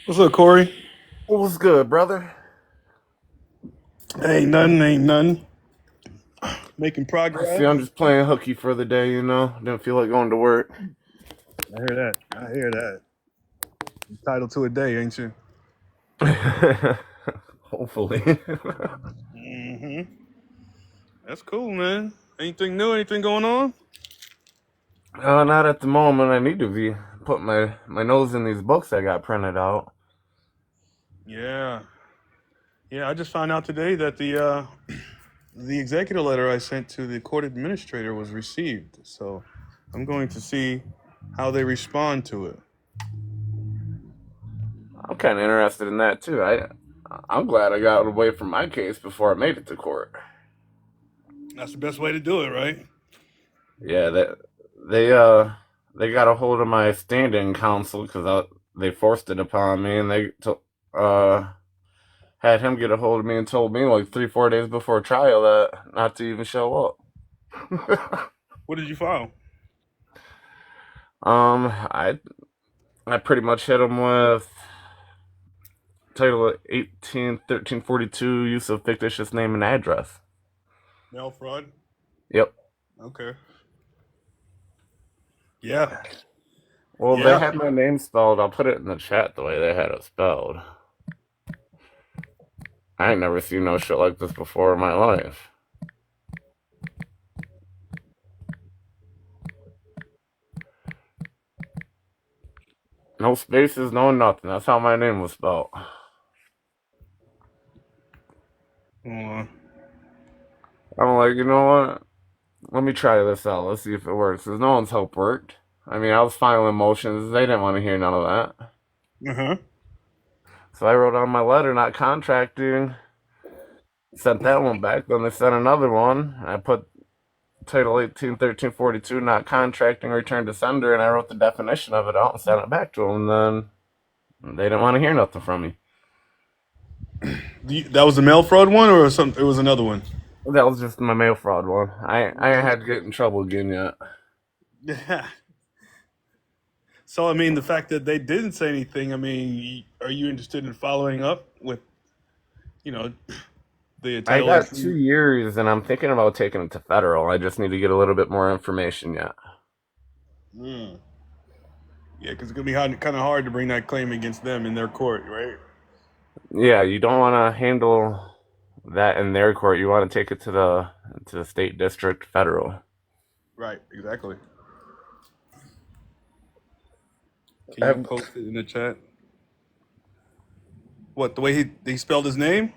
What's up, Corey? What's good, brother? Ain't nothing, ain't nothing. Making I see I'm progress. just playing hooky for the day, Didn't feel like going to work. I hear that. I hear that. Entitled to a day, ain't you? Hopefully. Mm-hmm. That's cool, man. Anything new? Anything going on? Not at the moment. I need to be put my nose in these books I got printed out. Yeah. Yeah, I just found out today that the executive letter I sent to the court administrator was received. So I'm going to see how they respond to it. I'm kind of interested in that too. I'm glad I got away from my case before I made it to court. That's the best way to do it, right? Yeah, they they got a hold of my standing counsel because they forced it upon me, and uh had him get a hold of me and told me like 3 4 days before trial that not to even show up. What did you file? I pretty much hit him with Title 18 1342 use of fictitious name and address. Mail fraud. Yep. Okay. Yeah. Well, they Yeah. had my name spelled. I'll put it in the chat the way they had it spelled. I ain't never seen no shit like this before in my life. No spaces, no nothing. That's how my name was spelled. Uh, I'm like, you know what? Let me try this out. Let's see if it works. Because no one's help worked. I mean, I was filing motions. They didn't want to hear none of that. uh-huh. So I wrote on my letter not contracting. Sent that one back. Then they sent another one. I put Title 18 1342 not contracting return to sender, and I wrote the definition of it out and sent it back to them. And then they didn't want to hear nothing from me. That was the mail fraud one, or some? It was another one. That was just my mail fraud one. I ain't had to get in trouble again yet. Yeah. So I mean, the fact that they didn't say anything. I mean, are you interested in following up with, you know, the I title got two 18? years, and I'm thinking about taking it to federal. I just need to get a little bit more information yet. Mm. Yeah, because it's gonna be kind of hard to bring that claim against them in their court, right? Yeah, you don't want to handle that in their court. You want to take it to the state district federal. Right. Exactly. Can you I've, post it in the chat? What, the way he spelled his name?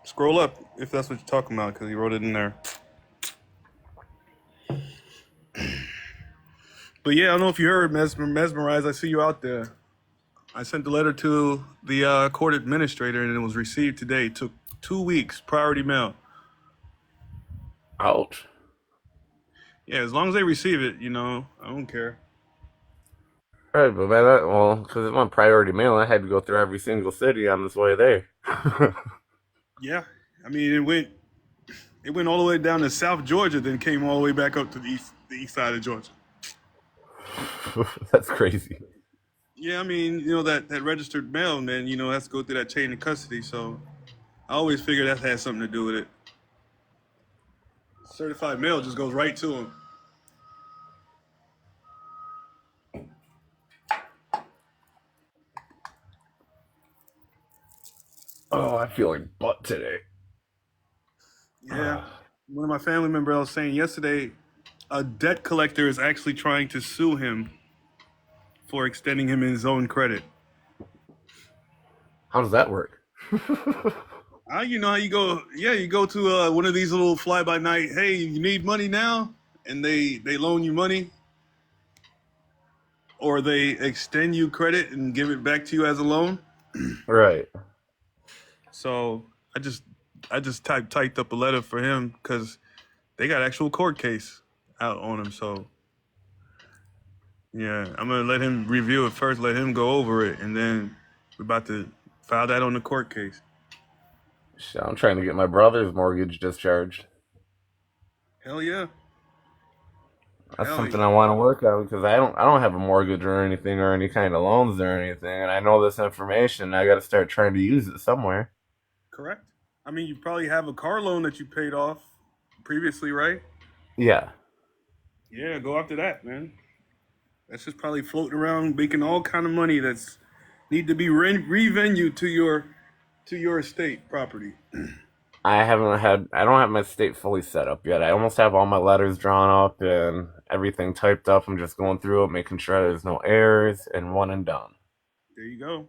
Scroll up if that's what you're talking about, because he wrote it in there. But yeah, I don't know if you heard, mesmerized. I see you out there. I sent the letter to the court administrator, and it was received today. It took 2 weeks, priority mail. ouch. Yeah, as long as they receive it, I don't care. Right, but man, well, because it's my priority mail, I had to go through every single city on this way there. Yeah, I mean it went all the way down to South Georgia, then came all the way back up to the east side of Georgia. That's crazy. Yeah, I mean that registered mail, man, has to go through that chain of custody. So I always figured that had something to do with it. Certified mail just goes right to them. Oh, I feel like butt today. Yeah, one of my family members was saying yesterday, a debt collector is actually trying to sue him for extending him his own credit. How does that work? You know how you go? Yeah, you go to one of these little fly by night. Hey, you need money now, and they loan you money, or they extend you credit and give it back to you as a loan. Right. So I just typed up a letter for him because they got actual court case out on him. So yeah, I'm gonna let him review it first, let him go over it, and then we're about to file that on the court case. Shit, I'm trying to get my brother's mortgage discharged. Hell yeah. That's Hell something yeah. I want to work on because I don't have a mortgage or anything or any kind of loans or anything, and I know this information. I got to start trying to use it somewhere. Correct. I mean, you probably have a car loan that you paid off previously, right? Yeah, Yeah, go after that, man. That's just probably floating around making all kind of money that's need to be revenued to your estate property. I don't have my state fully set up yet. I almost have all my letters drawn up and everything typed up. I'm just going through it, making sure there's no errors, and one and done. There you go.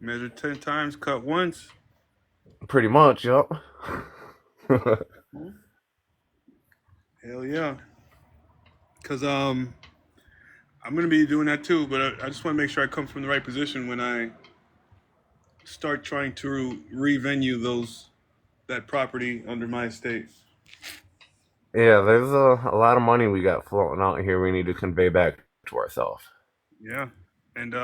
Measure 10 times, cut once. Pretty much, yep. Hell yeah. Cause I'm gonna be doing that too, but I just want to make sure I come from the right position when I start trying to revenue those that property under my estate. Yeah, there's a lot of money we got floating out here we need to convey back to ourselves. Yeah, and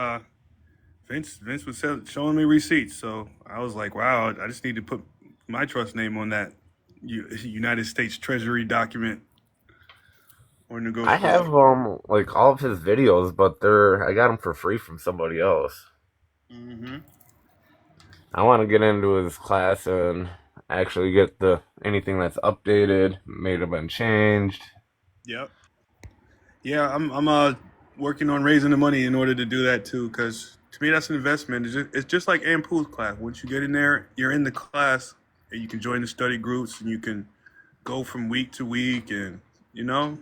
Vince was showing me receipts, so I was like, wow, I just need to put my trust name on that United States Treasury document or I negotiation. have like all of his videos, but I got them for free from somebody else. Mm-hmm. I want to get into his class and actually get the anything that's updated, may have been changed. Yep. Yeah, I'm working on raising the money in order to do that too, because to me that's an investment. It's just like Ampool's class. Once you get in there, you're in the class, and you can join the study groups, and you can go from week to week, and you know,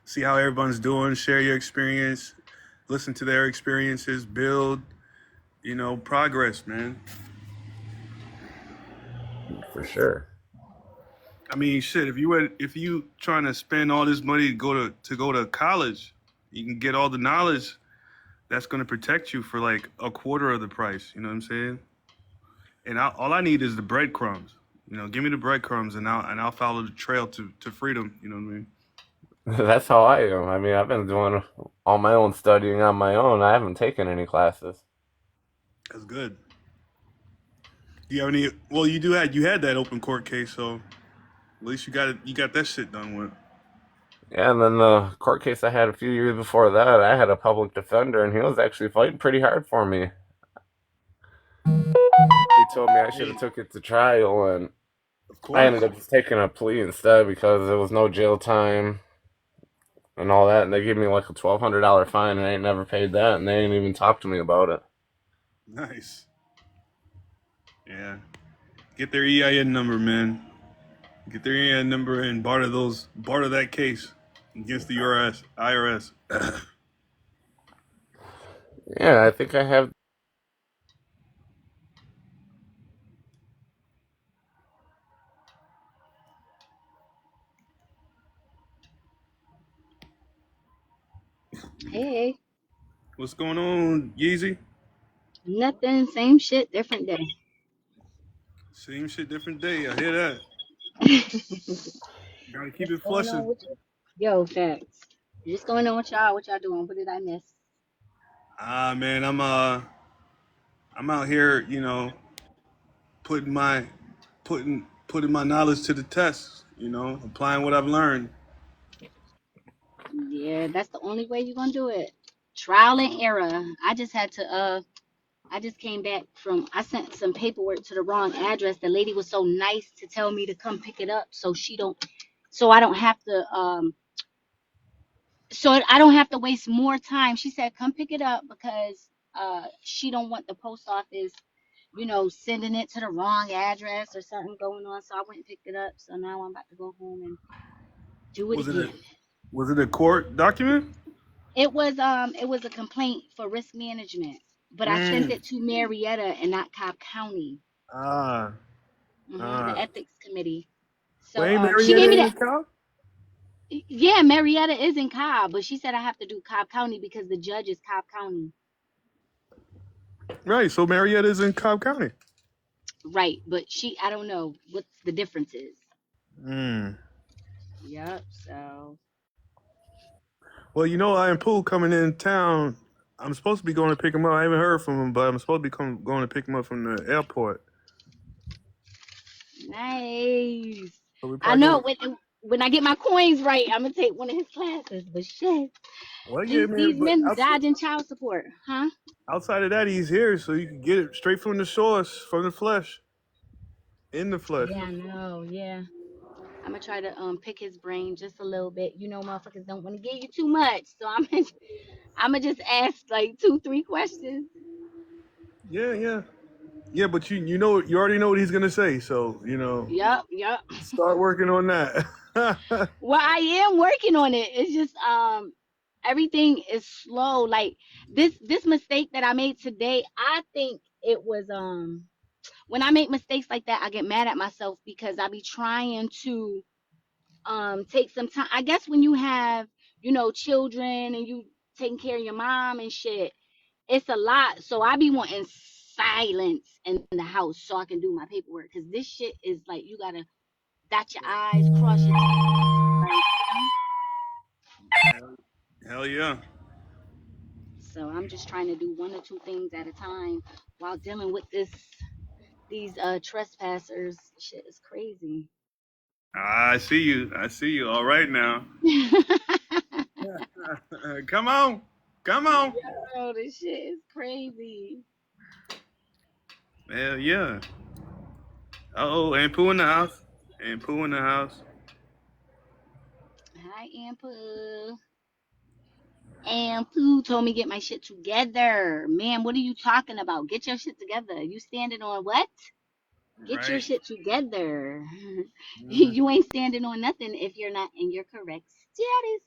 see how everyone's doing, share your experience, listen to their experiences, build, progress, man. For sure. I mean, shit. If you trying to spend all this money to go to college, you can get all the knowledge that's going to protect you for like a quarter of the price. You know what I'm saying? And all I need is the breadcrumbs. Give me the breadcrumbs, and I'll follow the trail to freedom. You know what I mean? That's how I am. I mean, I've been doing all my own studying on my own. I haven't taken any classes. That's good. Do you have any? Well, you had that open court case, so at least you got it. You got that shit done with. Yeah, and then the court case I had a few years before that, I had a public defender, and he was actually fighting pretty hard for me. He told me I should have Hey, took it to trial, and of I ended course. up just taking a plea instead because there was no jail time and all that, and they gave me like a $1,200 fine, and I ain't never paid that, and they ain't even talked to me about it. Nice. Yeah. Get their EIN number, man. Get their EIN number and barter that case against the IRS. Yeah, I think I have. Hey, What's going on, Yeezy? nothing, same shit, different day. Same shit, different day. I hear that. Gotta keep What's it going on flushing. with you? Yo, facts. What's going on with y'all? What y'all doing? What did I miss? Ah, man, I'm out here, putting my putting my knowledge to the test. Applying what I've learned. Yeah, that's the only way you're gonna do it. Trial and error. I just came back from I sent some paperwork to the wrong address. The lady was so nice to tell me to come pick it up so I don't have to waste more time. She said come pick it up because she don't want the post office sending it to the wrong address or something going on. So I went and picked it up. So now I'm about to go home and do it Was it a again. was it a court document? It was a complaint for risk management, but I sent Mm. it to Marietta and not Cobb County, Ah. the Ah. ethics committee. So Wait, she Marietta gave me in that. Cal? Yeah, Marietta is in Cobb, but she said I have to do Cobb County because the judge is Cobb County. Right. So Marietta is in Cobb County. Right, but I don't know what the difference is. Mm. Yep. So Well, I am Pool coming in town. I'm supposed to be going to pick him up. I haven't heard from him, but I'm supposed to be going to pick him up from the airport. nice. So we I probably know go. when I get my coins right, I'm gonna take one of his classes. But shit, Well, yeah, these man. But men dodging child support, huh? outside of that, he's here, so you can get it straight from the source, from the flesh, in the flesh. Yeah, I know. Yeah, I'm gonna try to pick his brain just a little bit. You know, motherfuckers don't want to give you too much, so I'm gonna just ask like 2-3 questions. Yeah, yeah, yeah. But you already know what he's gonna say, so Yup, yup. start working on that. Well, I am working on it. It's just everything is slow. Like this mistake that I made today, I think it was when I make mistakes like that, I get mad at myself because I be trying to take some time. I guess when you have, children and you taking care of your mom and shit, it's a lot. So I be wanting silence in the house so I can do my paperwork. Cause this shit is like you gotta dot your I's, cross your T's, like. Hell yeah. So I'm just trying to do 1 or 2 things at a time while dealing with these trespassers. Shit is crazy. I see you. I see you. All right now. Come on. Come on. Yo, this shit is crazy. Hell yeah. Oh, and Pooh in the house. And Pooh in the house. Hi, Ampu. Ampu told me get my shit together. Man, what are you talking about? Get your shit together. You standing on what? Get your Right. shit together. Mhm. You ain't standing on nothing if you're not in your correct status.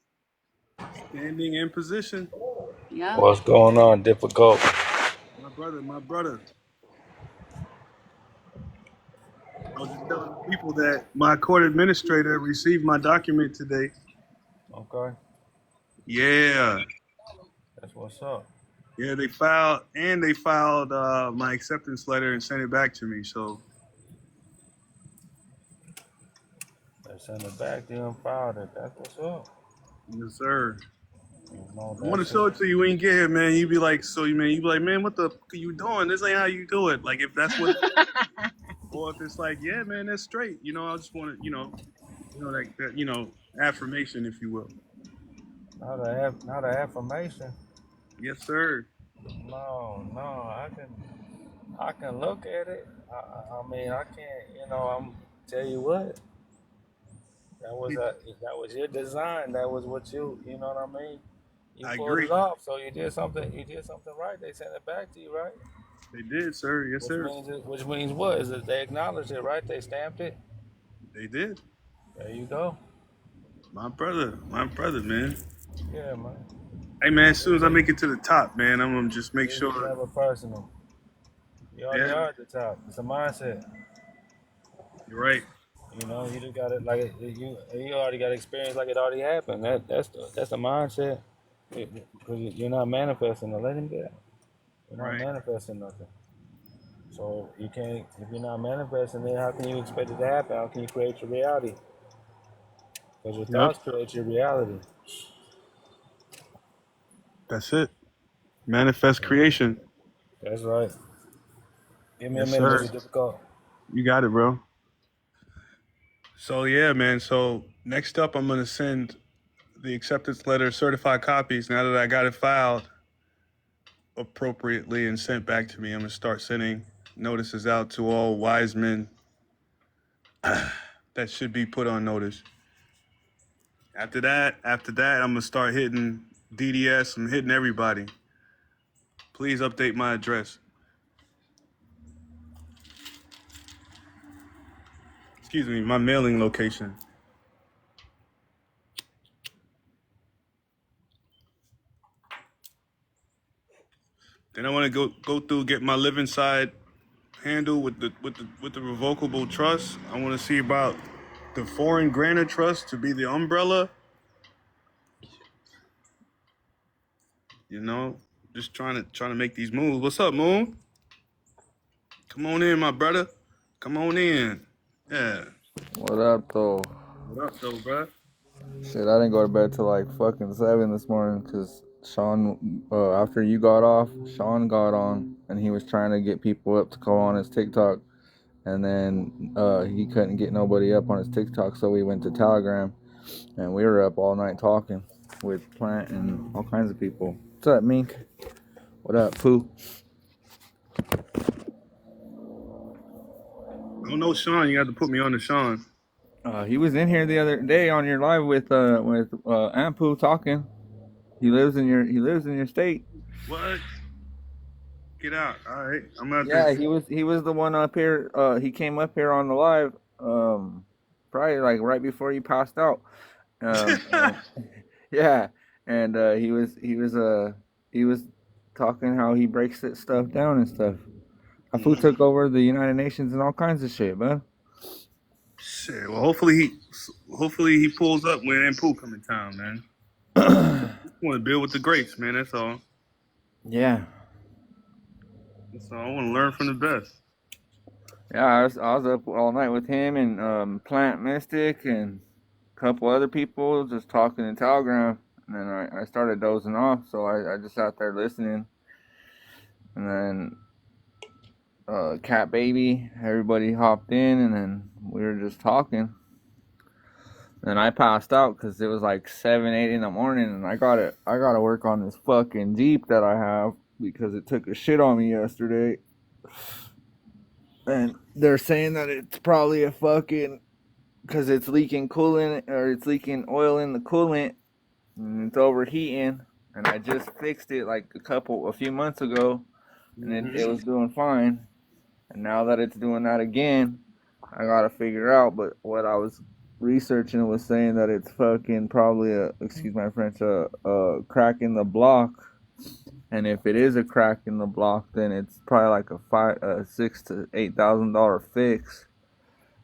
Standing in position. Yeah. What's going on? Difficult. My brother, my brother. I was just telling the people that my court administrator received my document today. Okay, Yeah. that's what's up. Yeah, they filed my acceptance letter and sent it back to me. So They send it back. You done filed it. That's what's up. yes, sir. You know, I want to that's show it. it to you when you get here, man. You be like, you be like, man, what the fuck are you doing? This ain't how you do it. Like if that's what, or if it's like, yeah, man, that's straight. I just want to, like that, affirmation, if you will. Not the affirmation. Yes, sir. No, I can look at it. I mean, I can't. I'm tell you what. That was your design. That was what you know what I mean. You I pulled agree. it off, so you did something. You did something right. They sent it back to you, right? They did, sir. Yes, sir. Which means what? Is that they acknowledged it, right? They stamped it. They did. There you go. My brother, man. Yeah, man. Hey, man, as soon as I Easy, make it to the top, man, I'm gonna just make easy, sure. never personal. You already Yeah, are at the top. It's a mindset. you're right. You just got it like you already got experience like it already happened. That's the mindset. Because you're not manifesting. Let him get. You're not Right. manifesting nothing. So you can't. If you're not manifesting, then how can you expect it to happen? How can you create your reality? Because your Yep. thoughts create your reality. That's it. Manifest Yeah, creation. that's right. Give me a Yes, minute, sir. Mr. Difficult. You got it, bro. So yeah, man. So next up, I'm gonna send the acceptance letter, certified copies. Now that I got it filed appropriately and sent back to me, I'm gonna start sending notices out to all wise men that should be put on notice. After that, I'm gonna start hitting DDS. I'm hitting everybody. Please update my address. Excuse me, my mailing location. Then I want to go through get my living side handle with the revocable trust. I want to see about the foreign grantor trust to be the umbrella. You know, just trying to make these moves. What's up, Moon? Come on in, my brother. Come on in. Yeah. What up, though? What up, though, bro? Shit, I didn't go to bed till like fucking 7 this morning because Sean, after you got off, Sean got on and he was trying to get people up to go on his TikTok. and then he couldn't get nobody up on his TikTok, so we went to Telegram, and we were up all night talking with Plant and all kinds of people. What's up, Mink? What up, Pooh? I don't know Sean. You got to put me on to Sean. He was in here the other day on your live with Aunt Pooh talking. He lives in your state. What? Get out. All right. I'm out there. Yeah, he was the one up here. He came up here on the live, probably like right before you passed out. And yeah, and he was talking how he breaks that stuff down and stuff. Afu took over the United Nations and all kinds of shit, man. Shit. Well, hopefully he pulls up when Aunt Pooh come in town, man. I want to build with the greats, man. That's all. Yeah. So I want to learn from the best. Yeah, I was up all night with him and Plant Mystic and a couple other people just talking in Telegram, and then I started dozing off, so I just sat there listening, and then Cat Baby, everybody hopped in, and then we were just talking. And I passed out because it was like 7, 8 in the morning, and I gotta work on this fucking Jeep that I have because it took a shit on me yesterday. And they're saying that it's probably a fucking, because it's leaking coolant, or it's leaking oil in the coolant, and it's overheating. And I just fixed it like a few months ago, and it was doing fine. And now that it's doing that again, I gotta figure out. But what I was researching was saying that it's fucking probably excuse my French, a crack in the block. And if it is a crack in the block, then it's probably like a $6,000 to $8,000 fix.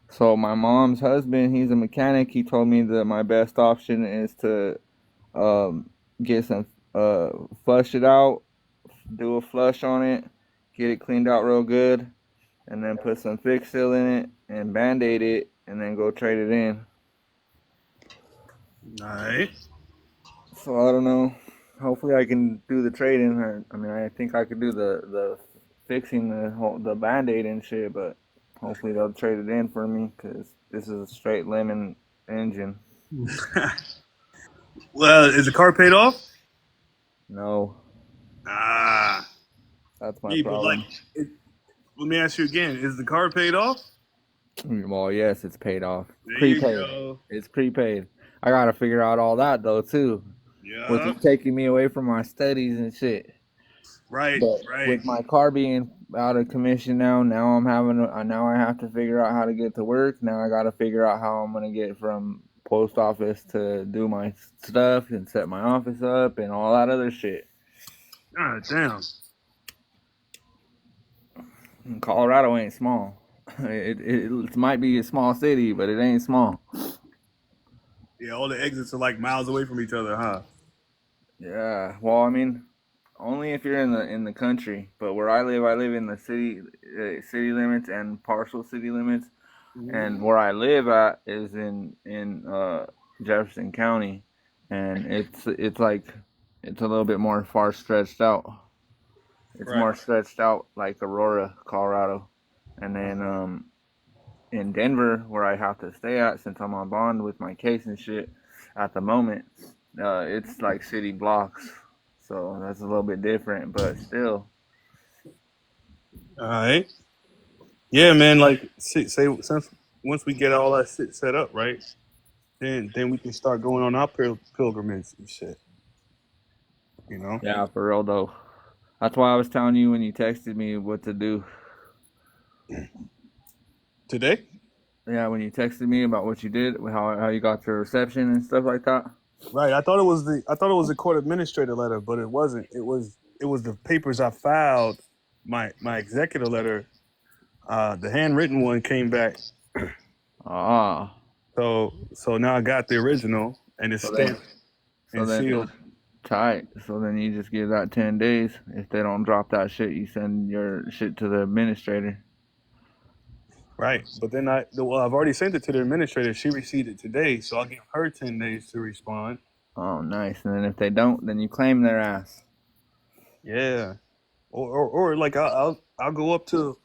So my mom's husband, he's a mechanic. He told me that my best option is to get some flush it out, do a flush on it, get it cleaned out real good, and then put some fix seal in it and band-aid it, and then go trade it in. All right. So I don't know. Hopefully I can do the trading. I mean, I think I could do the fixing the band-aid and shit, but hopefully they'll trade it in for me because this is a straight lemon engine. Well, is the car paid off? No, Ah. that's my Yeah, but like, problem. let me ask you again: is the car paid off? Well, yes, it's paid off. There you Prepaid. go. It's prepaid. I gotta figure out all that though too, which Yeah. is taking me away from my studies and shit. Right. But Right. with my car being out of commission now now I have to figure out how to get to work. Now I got to figure out how I'm gonna get from post office to do my stuff and set my office up and all that other shit. God damn. And Colorado ain't small. It might be a small city, but it ain't small. Yeah, all the exits are like miles away from each other, huh? Yeah. Well, I mean, only if you're in the country. But where I live in the city limits and partial city limits. And where I live at is in Jefferson County, and it's like it's a little bit more far stretched out. It's Right. more stretched out like Aurora, Colorado, and then in Denver, where I have to stay at since I'm on bond with my case and shit at the moment, it's like city blocks, so that's a little bit different, but still. All right. Yeah, man. Like, say since once we get all that shit set up, right? Then we can start going on our pilgrimage and shit. You know. Yeah, for real though. That's why I was telling you when you texted me what to do. Today. Yeah, when you texted me about what you did, how you got your reception and stuff like that. Right. I thought it was the court administrator letter, but it wasn't. It was the papers I filed. My executive letter. The handwritten one came back. Ah, So now I got the original and it's so then, stamped so and then, sealed. tight. So then you just give that 10 days. If they don't drop that shit, you send your shit to the administrator. Right. But then I've already sent it to the administrator. She received it today, so I'll give her 10 days to respond. Oh, nice. And then if they don't, then you claim their ass. Yeah. Or like I'll go up to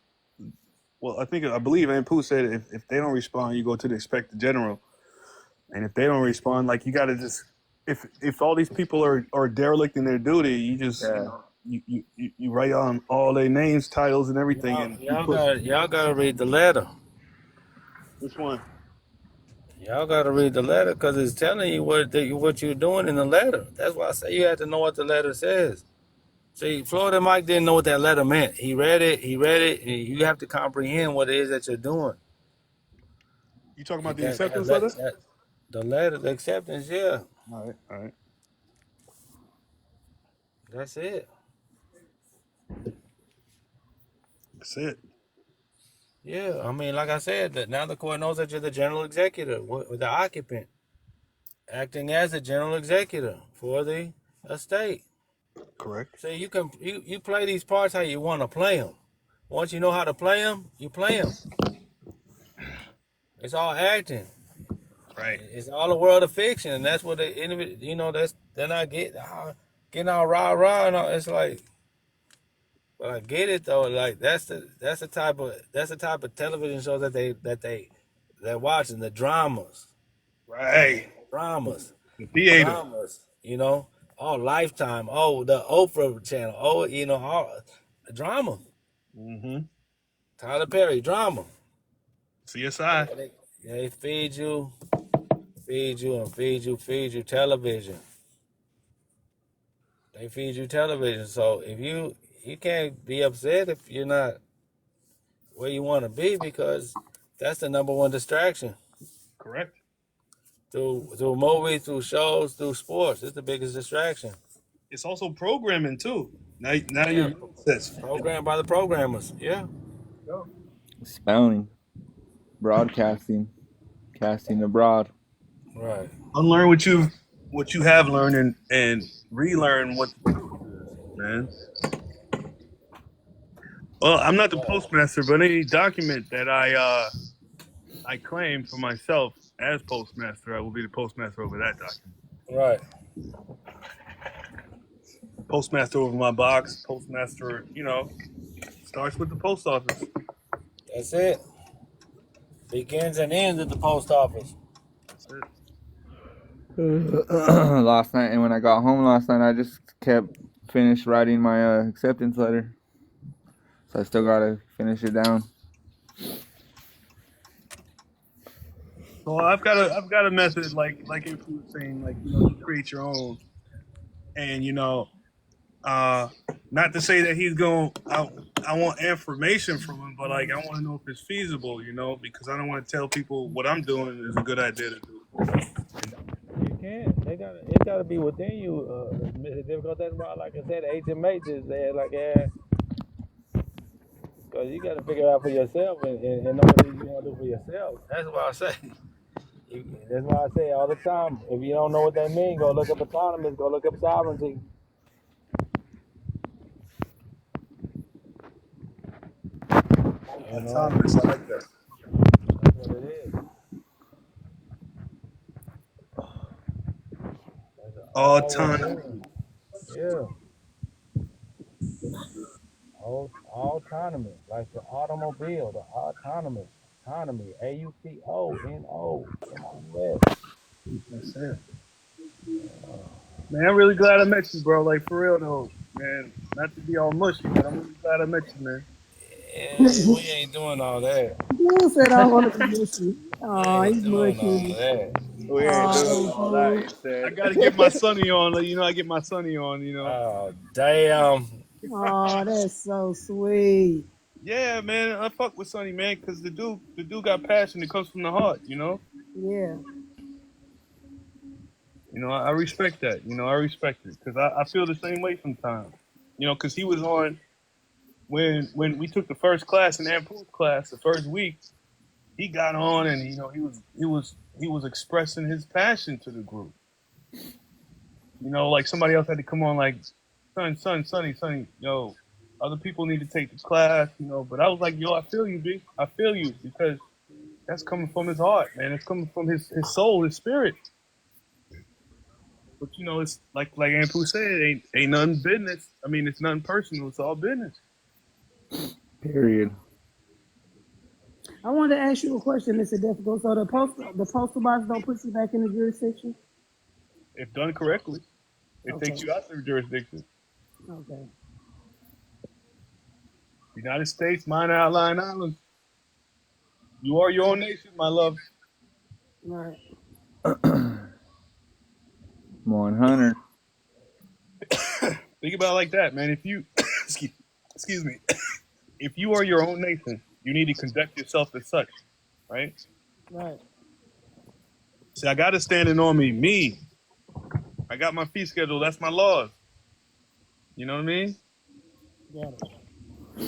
Well, I believe Ampu said if they don't respond, you go to the inspector general, and if they don't respond, like you got to just if all these people are derelict in their duty, you just Yeah. you write on all their names, titles, and everything, Y'all, and you y'all put gotta, y'all gotta read the letter. which one. Y'all gotta read the letter because it's telling you what you're doing in the letter. That's why I say you have to know what the letter says. See, Florida Mike didn't know what that letter meant. He read it. And you have to comprehend what it is that you're doing. You talking about the That, acceptance letter? that the letter, the acceptance, yeah, All right, that's it. that's it. Yeah, I mean, like I said, that now the court knows that you're the general executor, the occupant, acting as the general executor for the estate. Correct. See, you play these parts how you want to play them. Once you know how to play them, you play them. It's all acting. Right. It's all a world of fiction, and that's what that's they're not getting all rah rah and all. It's like, but I get it though. Like that's the type of television shows they're watching, the Right. dramas, The theater. dramas. All Lifetime. Oh, the Oprah channel. Oh, all drama. Mm-hmm. Tyler Perry drama. CSI. They feed you television. They feed you television. So if you can't be upset if you're not where you want to be because that's the number one distraction. Correct. Through movies, through shows, through sports, it's the biggest distraction. It's also programming too. Now your Yeah, mindsets. programmed by the programmers. Yeah, Spelling, broadcasting, casting abroad. right. Unlearn what you have learned and relearn what the truth is, man. Well, I'm not the postmaster, but any document that I claim for myself as postmaster, I will be the postmaster over that document. Right. Postmaster over my box. Postmaster, starts with the post office. That's it. Begins and ends at the post office. That's it. Last night, and when I got home last night, I just finished writing my acceptance letter. So I still gotta finish it down. So I've got a method like if you were saying, like, you create your own, and uh not to say that he's going. I want information from him, but like I want to know if it's feasible, because I don't want to tell people what I'm doing is a good idea to do. You can't. It gotta be within you. Difficult. That's why, like I said, HMH is there. Like, because you gotta figure it out for yourself and know what you want to do for yourself. That's why I say. That's why I say all the time. If you don't know what that means, go look up autonomous. Go look up sovereignty. Autonomous, I like that. That's what it is. That's all what it Autonomous. is. Yeah. Autonomy, like the automobile, the autonomy, AUTONO, That's it. Man, I'm really glad I met you, bro. Like, for real though, man. Not to be all mushy, but I'm really glad I met you, man. We ain't doing all that. Dude said I want to be missing. We Oh, ain't he's doing all mushy. that. We ain't doing Oh, all that, fool. he said. I gotta get my sonny on. I get my sonny on. Oh, damn. Oh, that's so sweet. Yeah, man. I fuck with Sonny, man, because the dude got passion that comes from the heart. Yeah. I respect that. I respect it because I feel the same way sometimes. Because he was on when we took the first class in Ampu's class, the first week. He got on and he was expressing his passion to the group. Like somebody else had to come on like, Sonny, other people need to take the class. But I was like, yo, I feel you, B. I feel you because that's coming from his heart, man. It's coming from his soul, his spirit. But it's like Ampu said, ain't nothing business. I mean, it's nothing personal. It's all business. Period. I wanted to ask you a question, Mr. Difficult. So the postal box don't put you back in the jurisdiction? If done correctly, it Okay. takes you out of jurisdiction. Okay. United States, minor outlying islands. You are your own nation, my love. Right. 100. Think about it like that, man. If you, excuse me, if you are your own nation, you need to conduct yourself as such, right? Right. See, I got it standing on me. Me. I got my fee schedule. That's my laws. You know what I mean? Got it.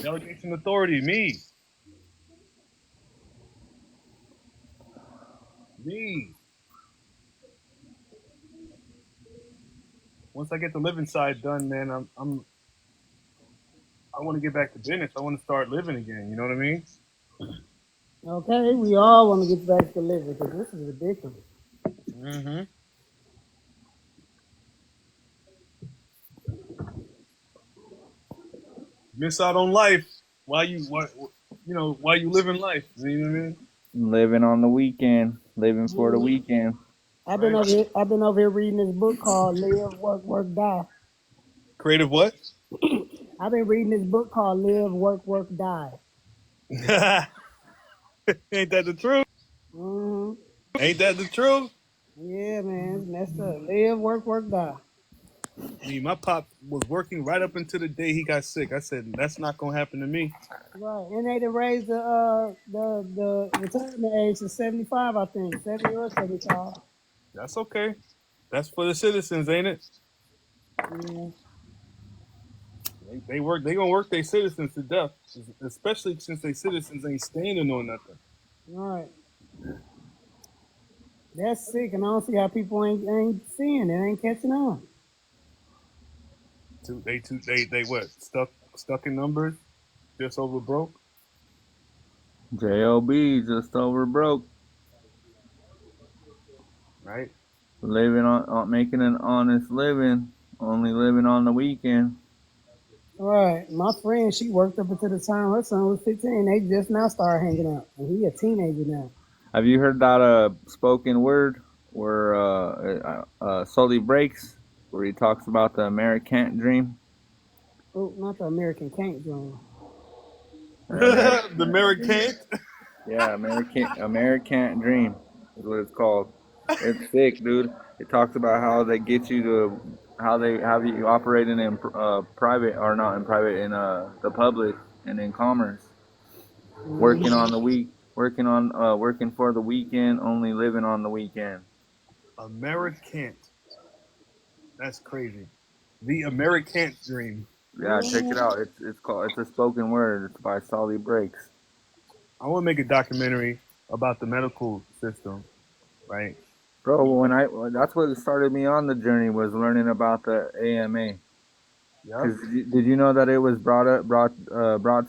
Delegation authority. Me. Me. Once I get the living side done, man, I want to get back to business. I want to start living again. You know what I mean? Okay. We all want to get back to living because this is ridiculous. Mm-hmm. Miss out on life while while you living life. You know what I mean? Living on the weekend. Living for the Mhm. weekend. I've been Right. over here. I've been over here reading this book called "Live, Work, Work, Die." Creative what? I've been reading this book called "Live, Work, Work, Die." Ain't that the truth? Hmm. Ain't that the truth? Yeah, man, it's messed up. Live, work, work, die. I mean, my pop was working right up until the day he got sick. I said, that's not gonna happen to me. Right, and they done raised the retirement age to 75, I think, 70 or 75. That's okay. That's for the citizens, ain't it? Yeah, They work. They gonna work their citizens to death, especially since they citizens ain't standing on nothing. right. That's sick, and I don't see how people ain't seeing it, ain't catching on. They what? Stuck in numbers, just over broke, JOB just over broke. right? Living on making an honest living. Only living on the weekend. Right, my friend, she worked up until the time her son was 15. They just now started hanging out, and he a teenager now. Have you heard that spoken word where Sully breaks, where he talks about the American dream? Oh, not the American Can't Dream. The American, American. yeah, American dream is what it's called. It's sick, dude. It talks about how they get you to how they have you operating in private or not in private in the public and in commerce, working Hmm. on the working for the weekend, only living on the weekend. American. That's crazy. The American dream. Yeah, check it out. It's a spoken word. It's by Solly Breaks. I want to make a documentary about the medical system, right? Bro, that's what started me on the journey was learning about the AMA. Yep. Cause did you know that it was brought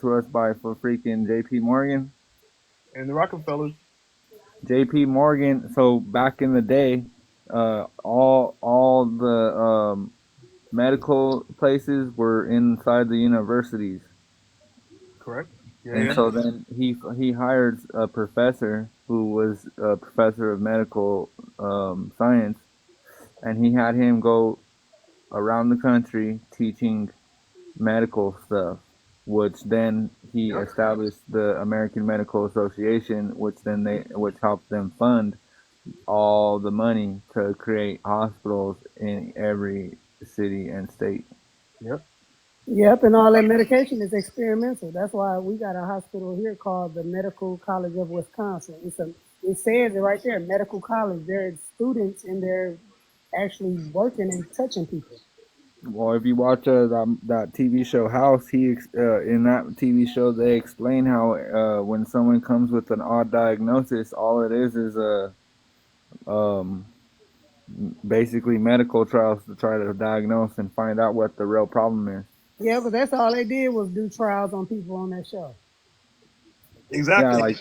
to us by for freaking J.P. Morgan? And the Rockefellers, J.P. Morgan. So back in the day, all the medical places were inside the universities. correct? Yeah, And yeah. so then he hired a professor who was a professor of medical science, and he had him go around the country teaching medical stuff, which then he Yep. established the American Medical Association, which helped them fund all the money to create hospitals in every city and state. Yep. Yep, and all that medication is experimental. That's why we got a hospital here called the Medical College of Wisconsin. It says it right there, medical college. There are students and they're actually working and touching people. Well, if you watch that TV show House, in that TV show they explain how when someone comes with an odd diagnosis, all it is a um, basically medical trials to try to diagnose and find out what the real problem is. Yeah, but that's all they did was do trials on people on that show. Yeah, Exactly. like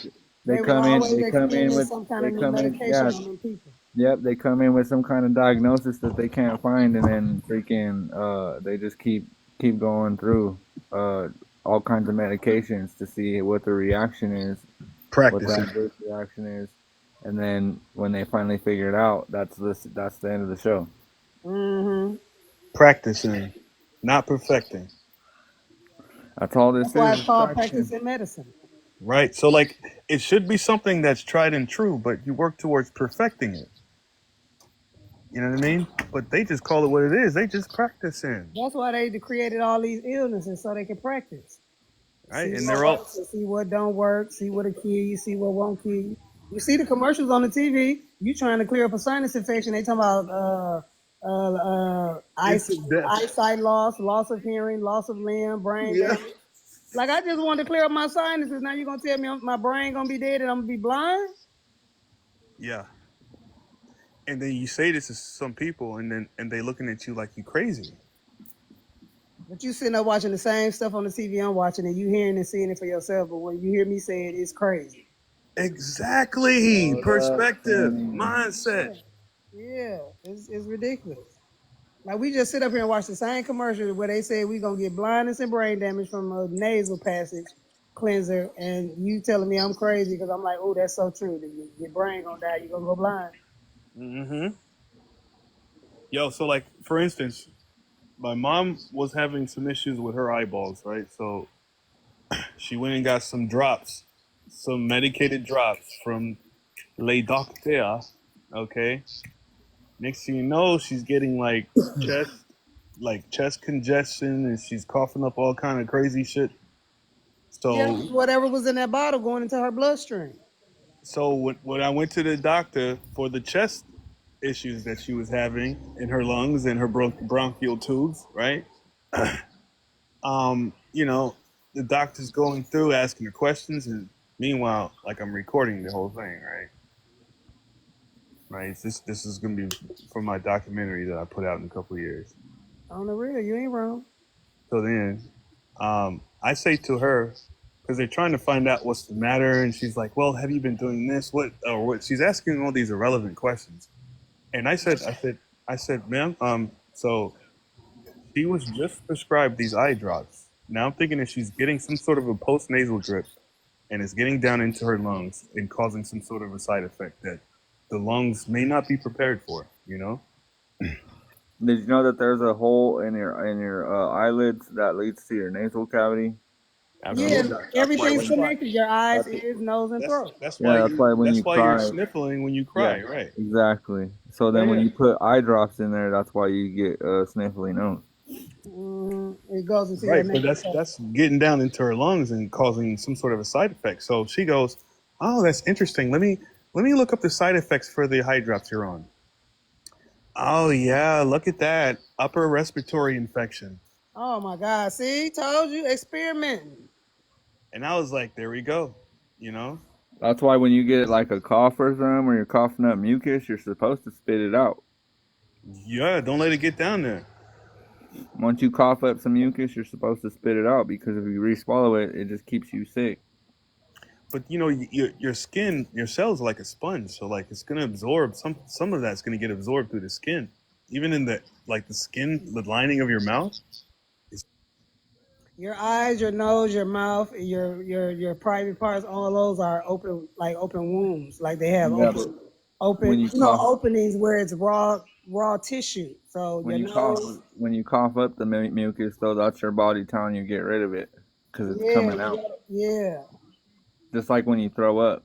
They was always they come in experimenting with some kind they of new come in medication yeah on them people. yep they come in with some kind of diagnosis that they can't find, and then freaking they just keep going through uh all kinds of medications to see what the reaction is. what the Practicing. adverse reaction is, and then when they finally figure it out, that's the end of the show. Mm-hmm. Practicing, not perfecting. That's all this That's why it's is called practicing. practicing medicine. Right. So like it should be something that's tried and true, but you work towards perfecting it. You know what I mean? But they just call it what it is. They just practicing. That's why they created all these illnesses so they can practice. Right? See And what they're all works and see what don't work. See what'll kill you. See what won't kill you. You see the commercials on the TV. You trying to clear up a sinus infection? They talking about instant death. eyesight loss, loss of hearing, loss of limb, brain Yeah. damage. Like I just wanted to clear up my sinuses. Now you gonna tell me my brain gonna be dead and I'm gonna be blind? Yeah. And then you say this to some people and they looking at you like you crazy. But you sitting up watching the same stuff on the TV I'm watching, and you hearing and seeing it for yourself. But when you hear me say it, it's crazy. Exactly. Hold up, Perspective, Kenny. mindset. Yeah, it's ridiculous. Like we just sit up here and watch the same commercial where they say we're gonna get blindness and brain damage from a nasal passage cleanser, and you telling me I'm crazy because I'm like, oh, that's so true. Your brain gonna die. You're gonna go blind. Mm-hmm. Yo, so like for instance, my mom was having some issues with her eyeballs, right? So she went and got some drops, some medicated drops from Le Docteur. Okay. Next thing you know, she's getting chest chest congestion and she's coughing up all kind of crazy shit. Yeah, So whatever was in that bottle going into her bloodstream. when I went to the doctor for the chest issues that she was having in her lungs and her bronchial tubes, right? You know, the doctor's going through asking her questions, and meanwhile, like I'm recording the whole thing, right? Right. This is gonna be from my documentary that I put out in a couple of years. On the real, you ain't wrong. So then, I say to her, because they're trying to find out what's the matter, and she's like, "Well, have you been doing this? What or what?" She's asking all these irrelevant questions, and I said, "Ma'am, so she was just prescribed these eye drops. Now I'm thinking that she's getting some sort of a post nasal drip, and it's getting down into her lungs and causing some sort of a side effect that the lungs may not be prepared for. You know." Did you know that there's a hole in your eyelids that leads to your nasal cavity? Yeah, Absolutely. everything's That's why. connected. Your eyes, That's ears, nose, and throat. Yeah, that's why when you That's why you're cry, sniffling when you yeah, cry, right? exactly. So Yeah, then when yeah. you put eye drops in there, that's why you get sniffly nose. It goes into your Right, but nasal cavity. that's getting down into her lungs and causing some sort of a side effect. So she goes, "Oh, that's interesting. Let me look up the side effects for the eye drops you're on." Oh yeah, look at that. Upper respiratory infection. Oh my God! See, told you, experimenting. And I was like, there we go. You know? That's why when you get like a cough or something, or you're coughing up mucus, you're supposed to spit it out. Yeah, don't let it get down there. Once you cough up some mucus, you're supposed to spit it out because if you re-swallow it, it just keeps you sick. But you know, your skin, your cells are like a sponge, so like it's gonna absorb some of that's gonna get absorbed through the skin. Even in the skin, the lining of your mouth. Your eyes, your nose, your mouth, your private parts, all those are open like open wombs. Like they have Yeah, but when open you cough, openings where it's raw tissue. So when your you cough, nose, when you cough up the mucus, though, that's your body telling you get rid of it because it's yeah, coming out. yeah. Just like when you throw up,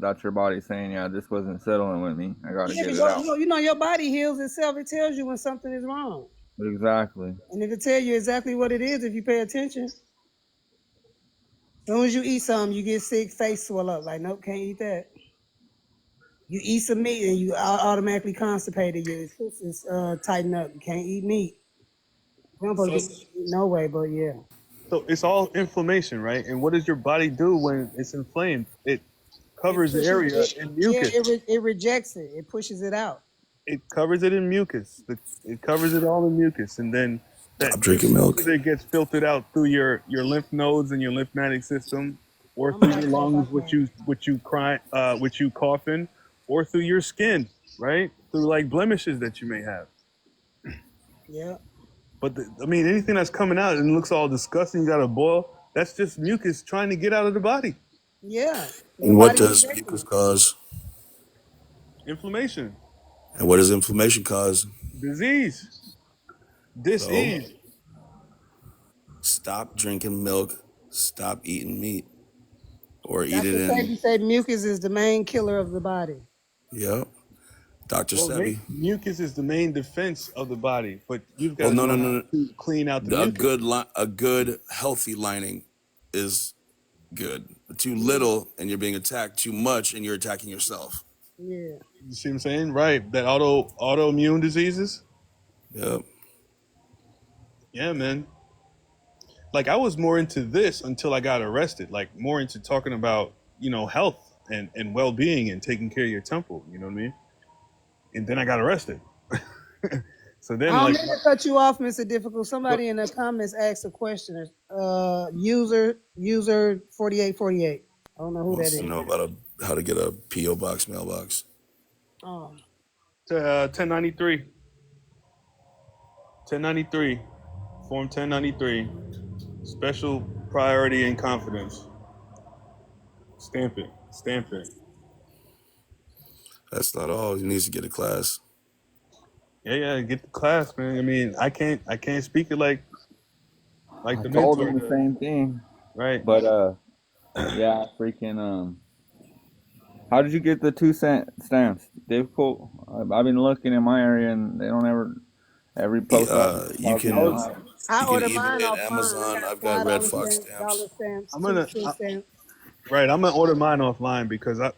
that's your body saying, "Yeah, this wasn't settling with me. I got to Yeah, get because it out." your body heals itself. It tells you when something is wrong, Exactly. and it'll tell you exactly what it is if you pay attention. As soon as you eat something, you get sick, face swell up. Like, nope, can't eat that. You eat some meat and you automatically constipated. Your is tighten up. You can't eat meat. You don't supposed So to be eating no way, but yeah. so it's all inflammation, right? And what does your body do when it's inflamed? It It covers the pushes area it. in Yeah, mucus. it rejects it. It pushes it out. It covers it in mucus. It covers it all in mucus, and then Stop that drinking most of milk. it gets filtered out through your lymph nodes and your lymphatic system, or I'm through about your to go lungs, back which in. you cry, which you cough in, or through your skin, right? Through like blemishes that you may have. Yeah. But I mean, anything that's coming out and looks all disgusting, you got to boil. That's just mucus trying to get out of the body. Yeah, your And what body does rejecting mucus it. cause? Inflammation, And what does inflammation cause? disease, So disease. stop drinking milk, stop eating meat, or eat it Dr. in. Sebi said mucus is the main killer of the body. Yep. Dr. Well, Sebi. mucus is the main defense of the body, but you've got Well, to no, know no, how no, to clean out the no. mucus. A good healthy lining is good. Too Yeah, little and you're being attacked. Too much and you're attacking yourself. yeah. You see what I'm saying? Right. That autoimmune diseases. Yep. Yeah, man. Like I was more into this until I got arrested. Like more into talking about, health and well being and taking care of your temple. You know what I mean? And then I got arrested. So I then don't like mean to cut you off, Mr. Difficult. so, Somebody in the comments asked a question. User 4848. I don't know who that Wants to is. know about how to get a PO box mailbox. Oh, to 1093, 1093, form 1093, special priority and confidence. Stamp it. Stamp it. That's not all. He needs to get a class. Yeah, yeah. Get the class, man. I mean, I can't speak it like I the told mentor him the does, same thing, right? but yeah, freaking how did you get the 2 cent stamps? Difficult. I've been looking in my area and they don't ever. Every post office is You talking I was can about. I you can ordered mine eBay and offline. I Amazon. got I've got Red $5 Fox stamps, dollar stamps. stamps, I'm two gonna cent stamps. right. I'm gonna order mine offline because I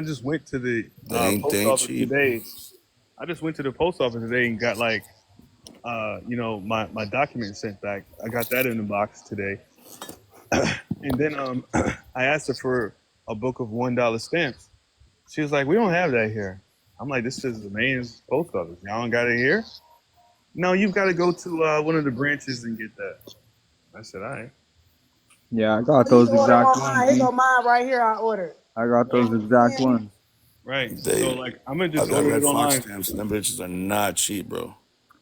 just went to the They post ain't office cheap. today. I just went to the post office today and got like my document sent back. I got that in the box today. And then I asked her for a book of $1 stamps. She was like, "We don't have that here." I'm like, "This is the main post office. Y'all don't got it here." No, you've got to go to one of the branches and get that. I said, "All right, Yeah, I got Oh, you those can order them exact ones. online. Here go mine right here. I ordered. I got right, those exact Yeah. ones. right." So They like, I'm gonna I've just got order it Red Fox online. stamps and them bitches are not cheap, bro.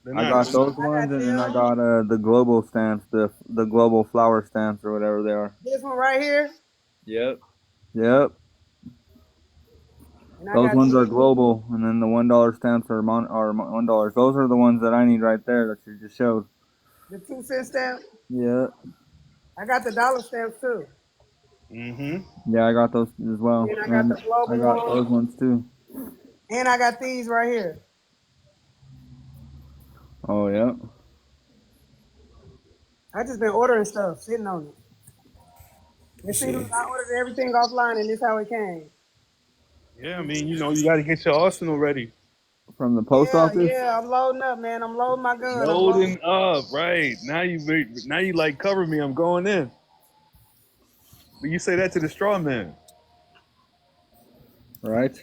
They're I not got cheap, those I ones, got and then I them. got the global stamps, the global flower stamps or whatever they are. This one right here. Yep. Yep. And I Those got ones are global, and then the $1 stamps are $1. Those are the ones that I need right there that you just showed. the 2 cent stamp. Yeah. I got the dollar stamps too. Mm-hmm. Yeah, I got those as And well, then I got and the I global got one. those ones too. And I got these right here. Oh yeah. I just been ordering stuff, sitting on it. You And see, look, see, I ordered everything offline, and this how it came. Yeah, I mean, you got to get your arsenal ready. From the post Yeah, office. yeah, I'm loading up, man. I'm loading my gun. I'm loading. Loading up, right now you like cover me. I'm going in. But you say that to the straw man, Right.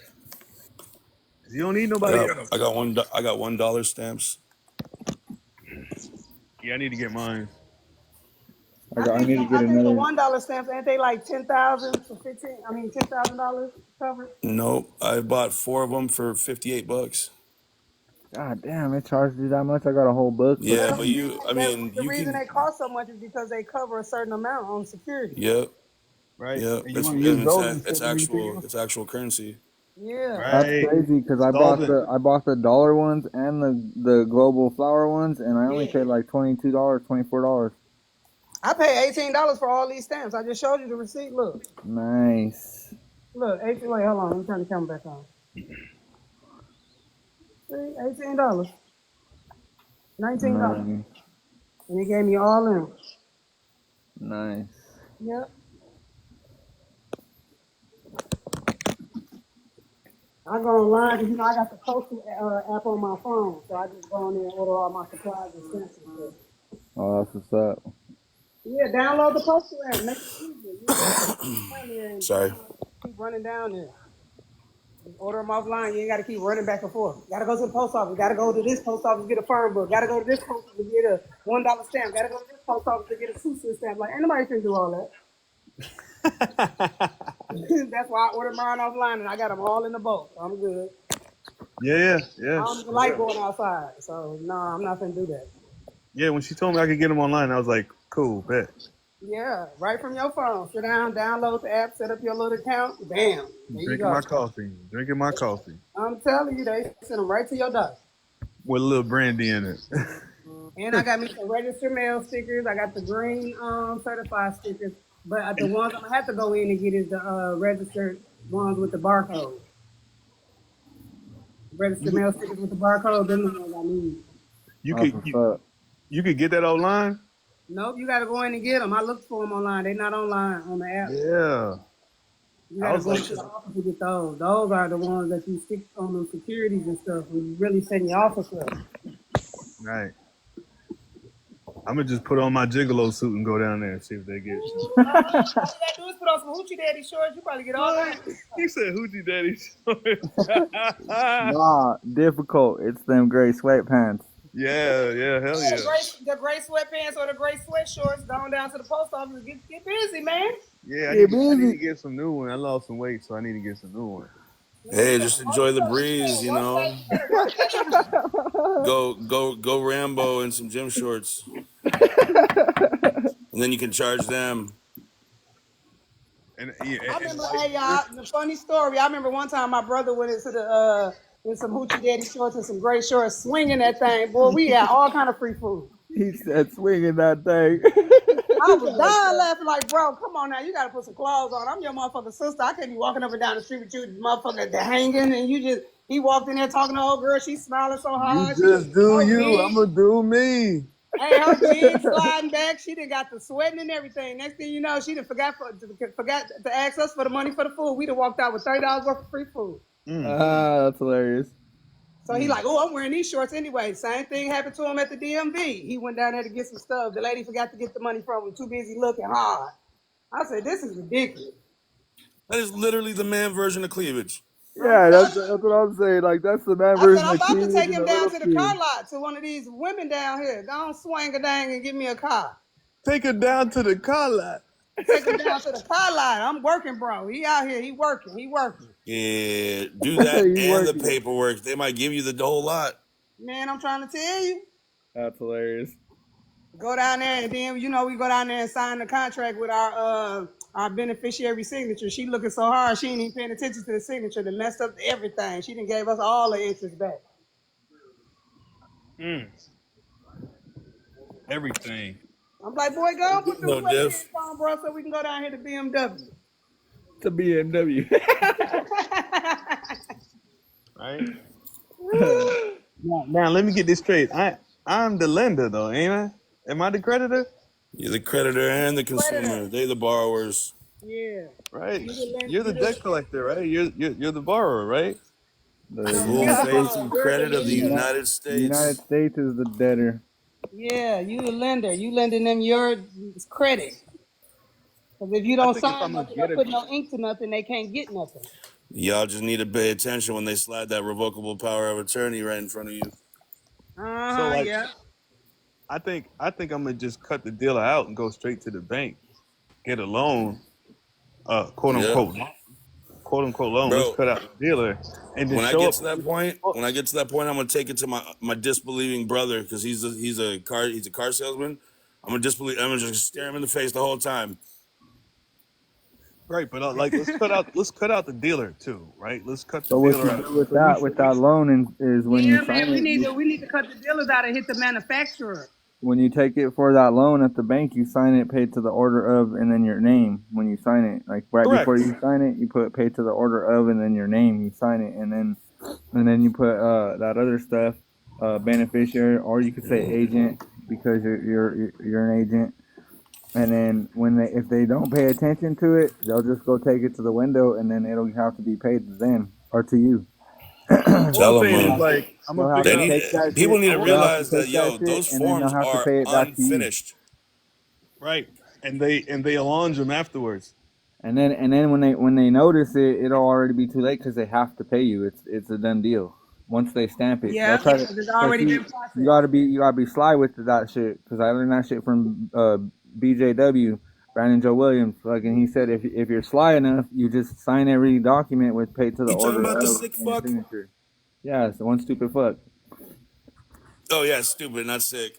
'cause you don't need nobody else. I got $1 stamps. Yeah, I need to get mine. I need to get I think the another. $1 stamps ain't they like 10,000 for 15? I mean $10,000 covered. Nope, I bought 4 of them for $58. God damn, it charged you that much. I got a whole book for Yeah, Well, but I mean, the you reason can. they cost so much is because they cover a certain amount on security. Yep, Right? yep. And you want to use those It's instead of anything actual else. currency. Yeah. That's Right. crazy because Solvent. I bought the dollar ones and the global flower ones, and I only Yeah. paid like $22, $24. I pay $18 for all these stamps. I just showed you the receipt. Look. Nice, Look, 18. Wait, hold on. Let me turn the camera back on. See, $18. $19. nice, And he gave me all in. nice. Yep. I go online because I got the postal app on my phone, so I just go on there and order all my supplies and stamps and stuff. Oh, that's what's up. Yeah, download the postal app, make it easier. You ain't got to run there and Sorry. keep running down there. Just order them offline. You ain't got to keep running back and forth. Got to go to the post office. Got to go to this post office to get a firm book. Got to go to this post office to get a $1 stamp. Got to go to this post office to get a 2 cent stamp. Like, ain't nobody can do all that. That's why I ordered mine offline and I got them all in the boat. So I'm good. Yeah, I yeah, don't even like going outside. So, no, I'm not going to do that. yeah. When she told me I could get them online, I was like, cool, bet. Yeah, right from your phone. Sit down, download the app, set up your little account. Bam, there you Drinking go. my coffee. Drinking my coffee I'm telling you, they send them right to your door. with a little brandy in it. And I got me some registered mail stickers. I got the green certified stickers. But the ones I'm gonna have to go in and get is the registered ones with the barcode. Registered you mail stickers with the barcode. Them the ones I need. you That's could what's up. you could get that online. Nope, you gotta go in and get them. I looked for them online. They're not online on the app. Yeah, You I gotta was go like, into the office to get those. Those are the ones that you stick on the securities and stuff when you really setting your office up. right. I'm gonna just put on my gigolo suit and go down there and see if they get. All you gotta do is put on some hoochie daddy shorts. You probably get all What? kinds of stuff. He said hoochie daddy. Nah, difficult. It's them gray sweatpants. Yeah, hell Yeah, yeah. the gray sweatpants or the gray sweatshorts going down to the post office and get busy, man. Yeah, Get I need to busy. get some new one. I lost some weight, so I need to get some new one. Yeah, Hey, just enjoy the breeze, you know. you better work that. Go Rambo in some gym shorts, and then you can charge them. And yeah, I and remember, like hey y'all, the funny story. I remember one time my brother went into the in some hoochie daddy shorts and some gray shorts, swinging that thing. Boy, we had all kind of free food. He said, swinging that thing. I was dying laughing like, bro, come on now, you gotta put some clothes on. I'm your motherfucking sister. I can't be walking up and down the street with you, motherfucker, hanging, and you just. He walked in there talking to old girl. She's smiling so you hard. just do Her you. wig, I'ma do me. hey, her wig sliding back. She done got the sweating and everything. Next thing you know, she done forgot to ask us for the money for the food. We done walked out with $30 worth of free food. That's hilarious. So he like, oh, I'm wearing these shorts anyway. Same thing happened to him at the DMV. He went down there to get some stuff. The lady forgot to get the money from him. Too busy looking hard. I said, this is ridiculous. That is literally the man version of cleavage. Yeah, that's what I'm saying. Like, that's the man I said, version I'm of about to cleavage take and him a down little to the car kid. lot to one of these women down here. Go on, swing a dang and give me a car. Take her down to the car lot. Take him down to the car lot. I'm working, bro. He out here. He working. He working. Yeah, do that He and the working. paperwork. They might give you the whole lot. Man, I'm trying to tell you. That's hilarious. Go down there and then we go down there and sign the contract with our beneficiary signature. She looking so hard, she ain't even paying attention to the signature. They messed up everything. She done gave us all the interest back. Everything. I'm like, boy, go and put them No sweatpants diff. on, bro, so we can go down here to BMW. It's a BMW. Right. Now let me get this straight. I'm the lender though, ain't I? Am I the creditor? You're the creditor and the Creditor. consumer. They the borrowers. Yeah. Right. You the You're the debt collector, right? You're the borrower, right? Full faith and you're the credit of the lender. United The United States. States is the debtor. Yeah, you the lender. You lending them your credit. Because if you I don't think if sign I'm gonna nothing or get a put no ink to nothing, they can't get nothing. Y'all just need to pay attention when they slide that revocable power of attorney right in front of you. so like Yeah. I think I'm gonna just cut the dealer out and go straight to the bank, get a loan, quote Yep. unquote loan. Let's Bro, cut out the dealer and then when I show get up. to that point, I'm gonna take it to my disbelieving brother because he's a car salesman. I'm gonna just stare him in the face the whole time. Right, but like let's cut out the dealer too, right? Let's cut the So what dealer you out. do with So we that loan is when you Yeah, sign man, we it, need you, to we need to cut the dealers out and hit the manufacturer. when you take it for that loan at the bank, you sign it, pay to the order of, and then your name when you sign it. Like right before correct. you sign it, you put pay to the order of, and then your name. You sign it, and then you put that other stuff, beneficiary, or you could say agent because you're an agent. And then if they don't pay attention to it, they'll just go take it to the window, and then it'll have to be paid to them or to you. All I'm Tell him, saying is man. like I'm They'll gonna have figure They to out. take need that people shit. need to They'll have to realize that take that those shit, and then they'll forms have to are pay it back to you. unfinished. Right, and they'll launch them afterwards. And then when they notice it, it'll already be too late because they have to pay you. It's a done deal. Once they stamp it, they'll Yeah, try to. because it's Cause already see, been you processed. gotta be sly with that shit. Because I learned that shit from BJW, Brandon Joe Williams. Fucking, he said if you're sly enough, you just sign every document with paid to the You talking order about the of sick and your fuck? signature. Yeah, it's the one stupid fuck. Oh yeah, stupid, not sick.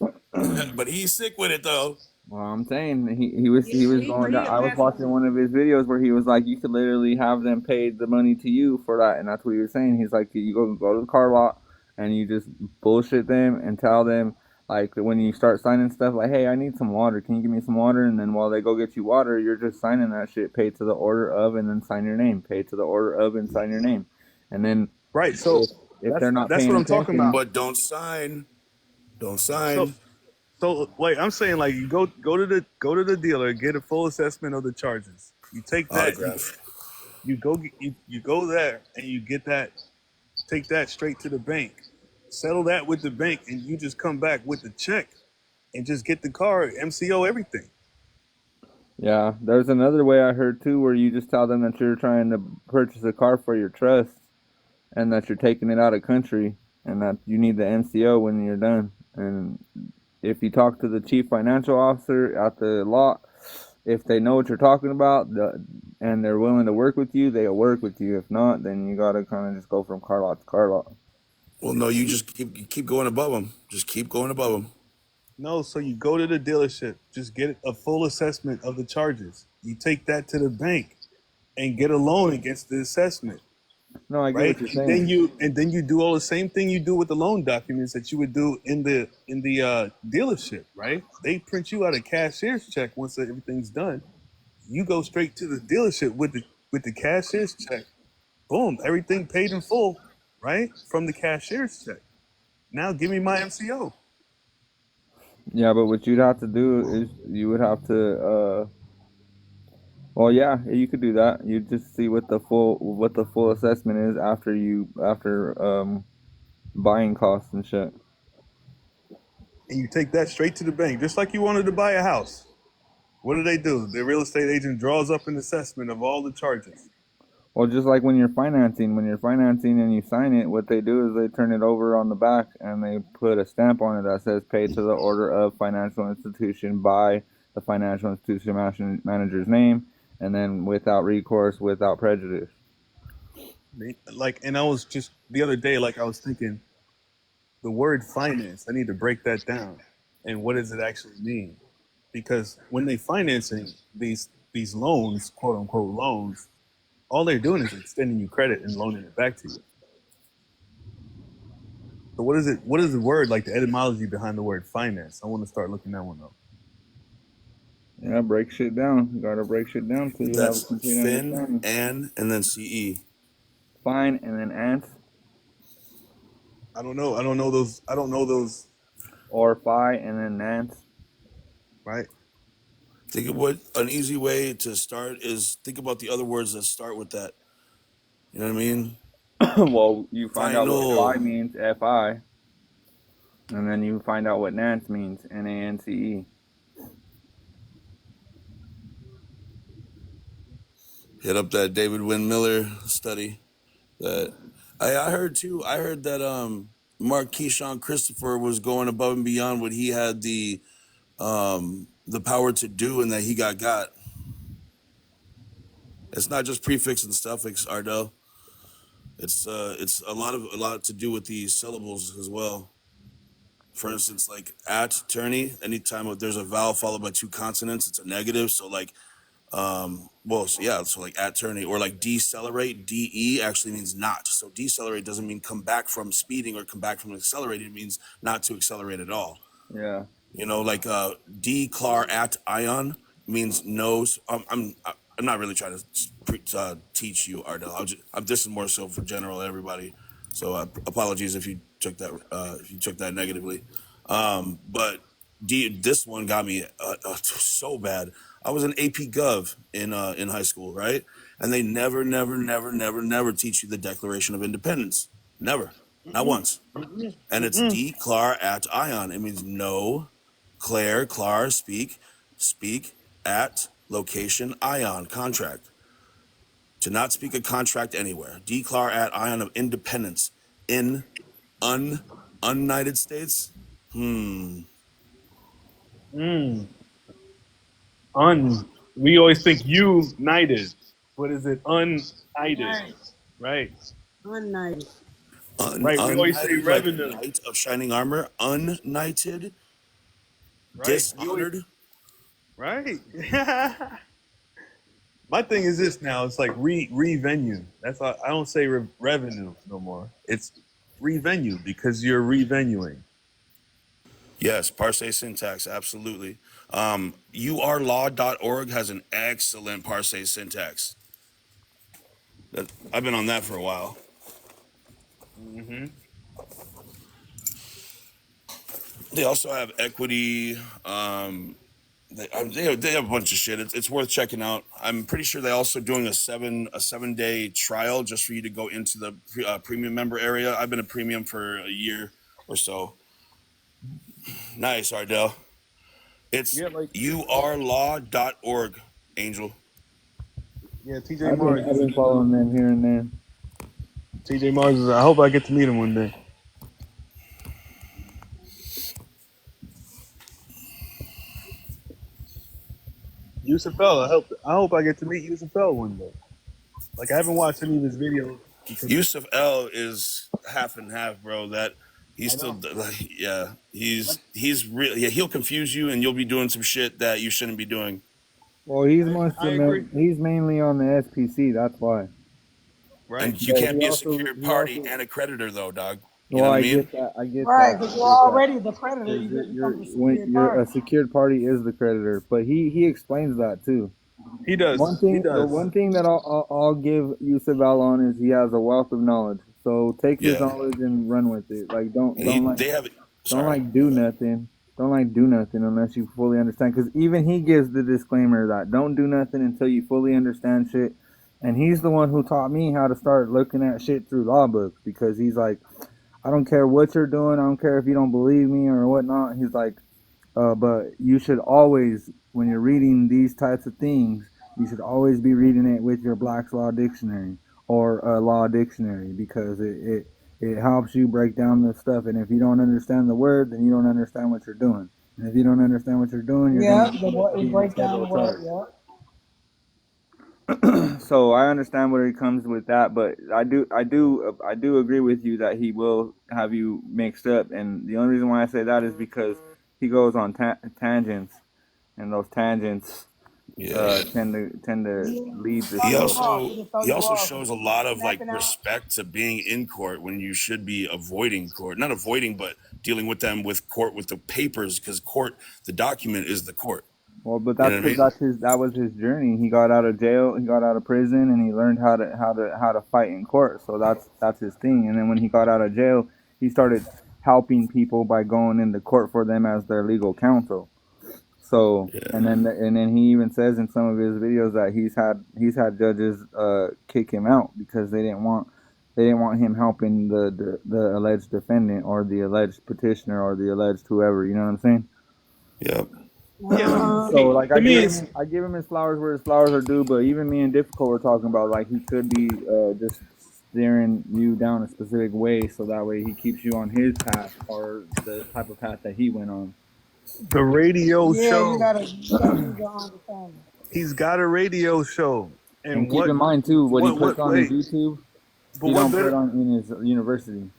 But he's sick with it though. Well, I'm saying he was going down. He a I was master. watching one of his videos where he was like, you could literally have them pay the money to you for that, and that's what he was saying. He's like, you go to the car lot and you just bullshit them and tell them like when you start signing stuff like, hey, I need some water. Can you give me some water? And then while they go get you water, you're just signing that shit. Pay to the order of and then sign your name. Pay to the order of and sign your name. And then Right. So if they're not that's what paying I'm talking about. attention, But don't sign. Don't So sign. wait, I'm saying like you go to the dealer, get a full assessment of the charges. You take that, Autograph. you go there and you get that, take that straight to the bank, settle that with the bank, and you just come back with the check and just get the car, MCO, everything. yeah, there's another way I heard too, where you just tell them that you're trying to purchase a car for your trust, and that you're taking it out of country, and that you need the MCO when you're done. And if you talk to the chief financial officer at the lot, if they know what you're talking about, and they're willing to work with you, they'll work with you. If not, then you gotta kind of just go from car lot to car lot. Well, no, you just keep going above them. Just keep going above them. No, so you go to the dealership, just get a full assessment of the charges. You take that to the bank and get a loan against the assessment, No, I get right? what you're And then saying. you do all the same thing you do with the loan documents that you would do in the dealership, right? They print you out a cashier's check once everything's done. You go straight to the dealership with the cashier's check. Boom, everything paid in full, right? From the cashier's check. Now give me my MCO. Yeah, but what you'd have to do is you would have to well, yeah, you could do that. You just see what the full assessment is after buying costs and shit. And you take that straight to the bank, just like you wanted to buy a house. What do? The real estate agent draws up an assessment of all the charges. Well, just like when you're financing and you sign it, what they do is they turn it over on the back and they put a stamp on it that says paid to the order of financial institution by the financial institution manager's name, and then without recourse, without prejudice. Like, and I was just the other day, like I was thinking, the word finance. I need to break that down, and what does it actually mean? Because when they financing these loans, quote unquote loans, all they're doing is extending you credit and loaning it back to you. So what is it? What is the word, like the etymology behind the word finance? I want to start looking that one up. Yeah, break shit down. You gotta break shit down so you have a That's complete fin understanding. and then CE. Fine, and then ants, I don't know. I don't know those. I don't know those. or phi, and then nance. Right. Think of what an easy way to start is think about the other words that start with that. You know what I mean? Well, you find out what phi Final. means, fi, and then you find out what nance means, nance. Hit up that David Wynn Miller study. That I heard too. I heard that Mark Keyshawn Christopher was going above and beyond what he had the power to do, and that he got. It's not just prefix and suffix, Ardell. It's a lot to do with the syllables as well. For instance, like at attorney, anytime there's a vowel followed by two consonants, it's a negative. So like well, so yeah, so like at attorney or like decelerate, de actually means not. So decelerate doesn't mean come back from speeding or come back from accelerating. It means not to accelerate at all. Yeah. You know, like declar at ion means no. I'm not really trying to teach you, Ardell. This is more so for general everybody. So apologies if you took that negatively. But this one got me so bad. I was in AP Gov in high school, right? And they never teach you the Declaration of Independence. Never, not once. And it's declar at ion. It means no, clar, speak at location ion contract. To not speak a contract anywhere. Declar at ion of independence in united States. Mm. Un. We always think united. What is it? United. Right. Right. United. Right. We always say United, like a revenue. knight of shining armor. Unknighted, Right. We always dishonored. right? My thing is this now. It's like revenue. That's why I don't say revenue no more. It's revenue because you're revenuing. Yes, parse syntax, absolutely. Urlaw.org has an excellent parse syntax. I've been on that for a while. Hmm. They also have equity. They have a bunch of shit. It's worth checking out. I'm pretty sure they're also doing a 7-day trial just for you to go into the premium member area. I've been a premium for a year or so. Nice, Ardell. It's Yeah, like urlaw.org, Angel. yeah. TJ Mars I've is been following them here and there. TJ Mars is. I hope I get to meet him one day. Yusuf L. I hope I get to meet Yusuf L. one day. Like I haven't watched any of his videos because Yusuf L is half and half, bro. That he's I still know. like, yeah, Like he's really, yeah, he'll confuse you and you'll be doing some shit that you shouldn't be doing. Well, he's I agree. he's mainly on the SPC. That's why. Right. And you But can't be a secured he party also. and a creditor though, dog. You know Well, what I I mean? get that. I get Right, that. because I you're get that. already the predator. Because You just you're become the when secured you're party. a secured party is the creditor. But he explains that too. He does. He The does. one thing that I'll give Yusuf Al is he has a wealth of knowledge. So take his Yeah. knowledge and run with it. Like And he, like they have, don't sorry. like do nothing. Don't like do nothing unless you fully understand. Because even he gives the disclaimer that don't do nothing until you fully understand shit. And he's the one who taught me how to start looking at shit through law books because he's like, I don't care what you're doing. I don't care if you don't believe me or whatnot. He's like, but you should always, when you're reading these types of things, you should always be reading it with your Black's Law Dictionary or a law dictionary because it helps you break down this stuff. And if you don't understand the word, then you don't understand what you're doing. And if you don't understand what you're doing, you're Yeah, going to it be in a breaks down the federal word. charge. Yeah. So I understand where he comes with that, but I do agree with you that he will have you mixed up. And the only reason why I say that is because he goes on tangents, and those tangents Yeah. tend to lead to He Throw you stuff. off. also It'll throw he you also off. shows a lot of like Snapping out. respect to being in court when you should be avoiding court. Not avoiding, but dealing with them with court with the papers because court, the document is the court. Well, but You that's know what I because mean? that was his journey. He got out of jail, he got out of prison, and he learned how to fight in court. So that's his thing. And then when he got out of jail, he started helping people by going into court for them as their legal counsel. So Yeah. and then he even says in some of his videos that he's had judges kick him out because they didn't want him helping the alleged defendant or the alleged petitioner or the alleged whoever. You know what I'm saying? Yep. Yeah. So Hey, like to me, it's I give him his flowers where his flowers are due, but even me and Difficult were talking about like he could be just steering you down a specific way so that way he keeps you on his path or the type of path that he went on. the radio Yeah, show. you gotta use your understanding. He's got a radio show, And and keep in mind too, what he puts what on his way? YouTube, But he what don't put better? on in his university.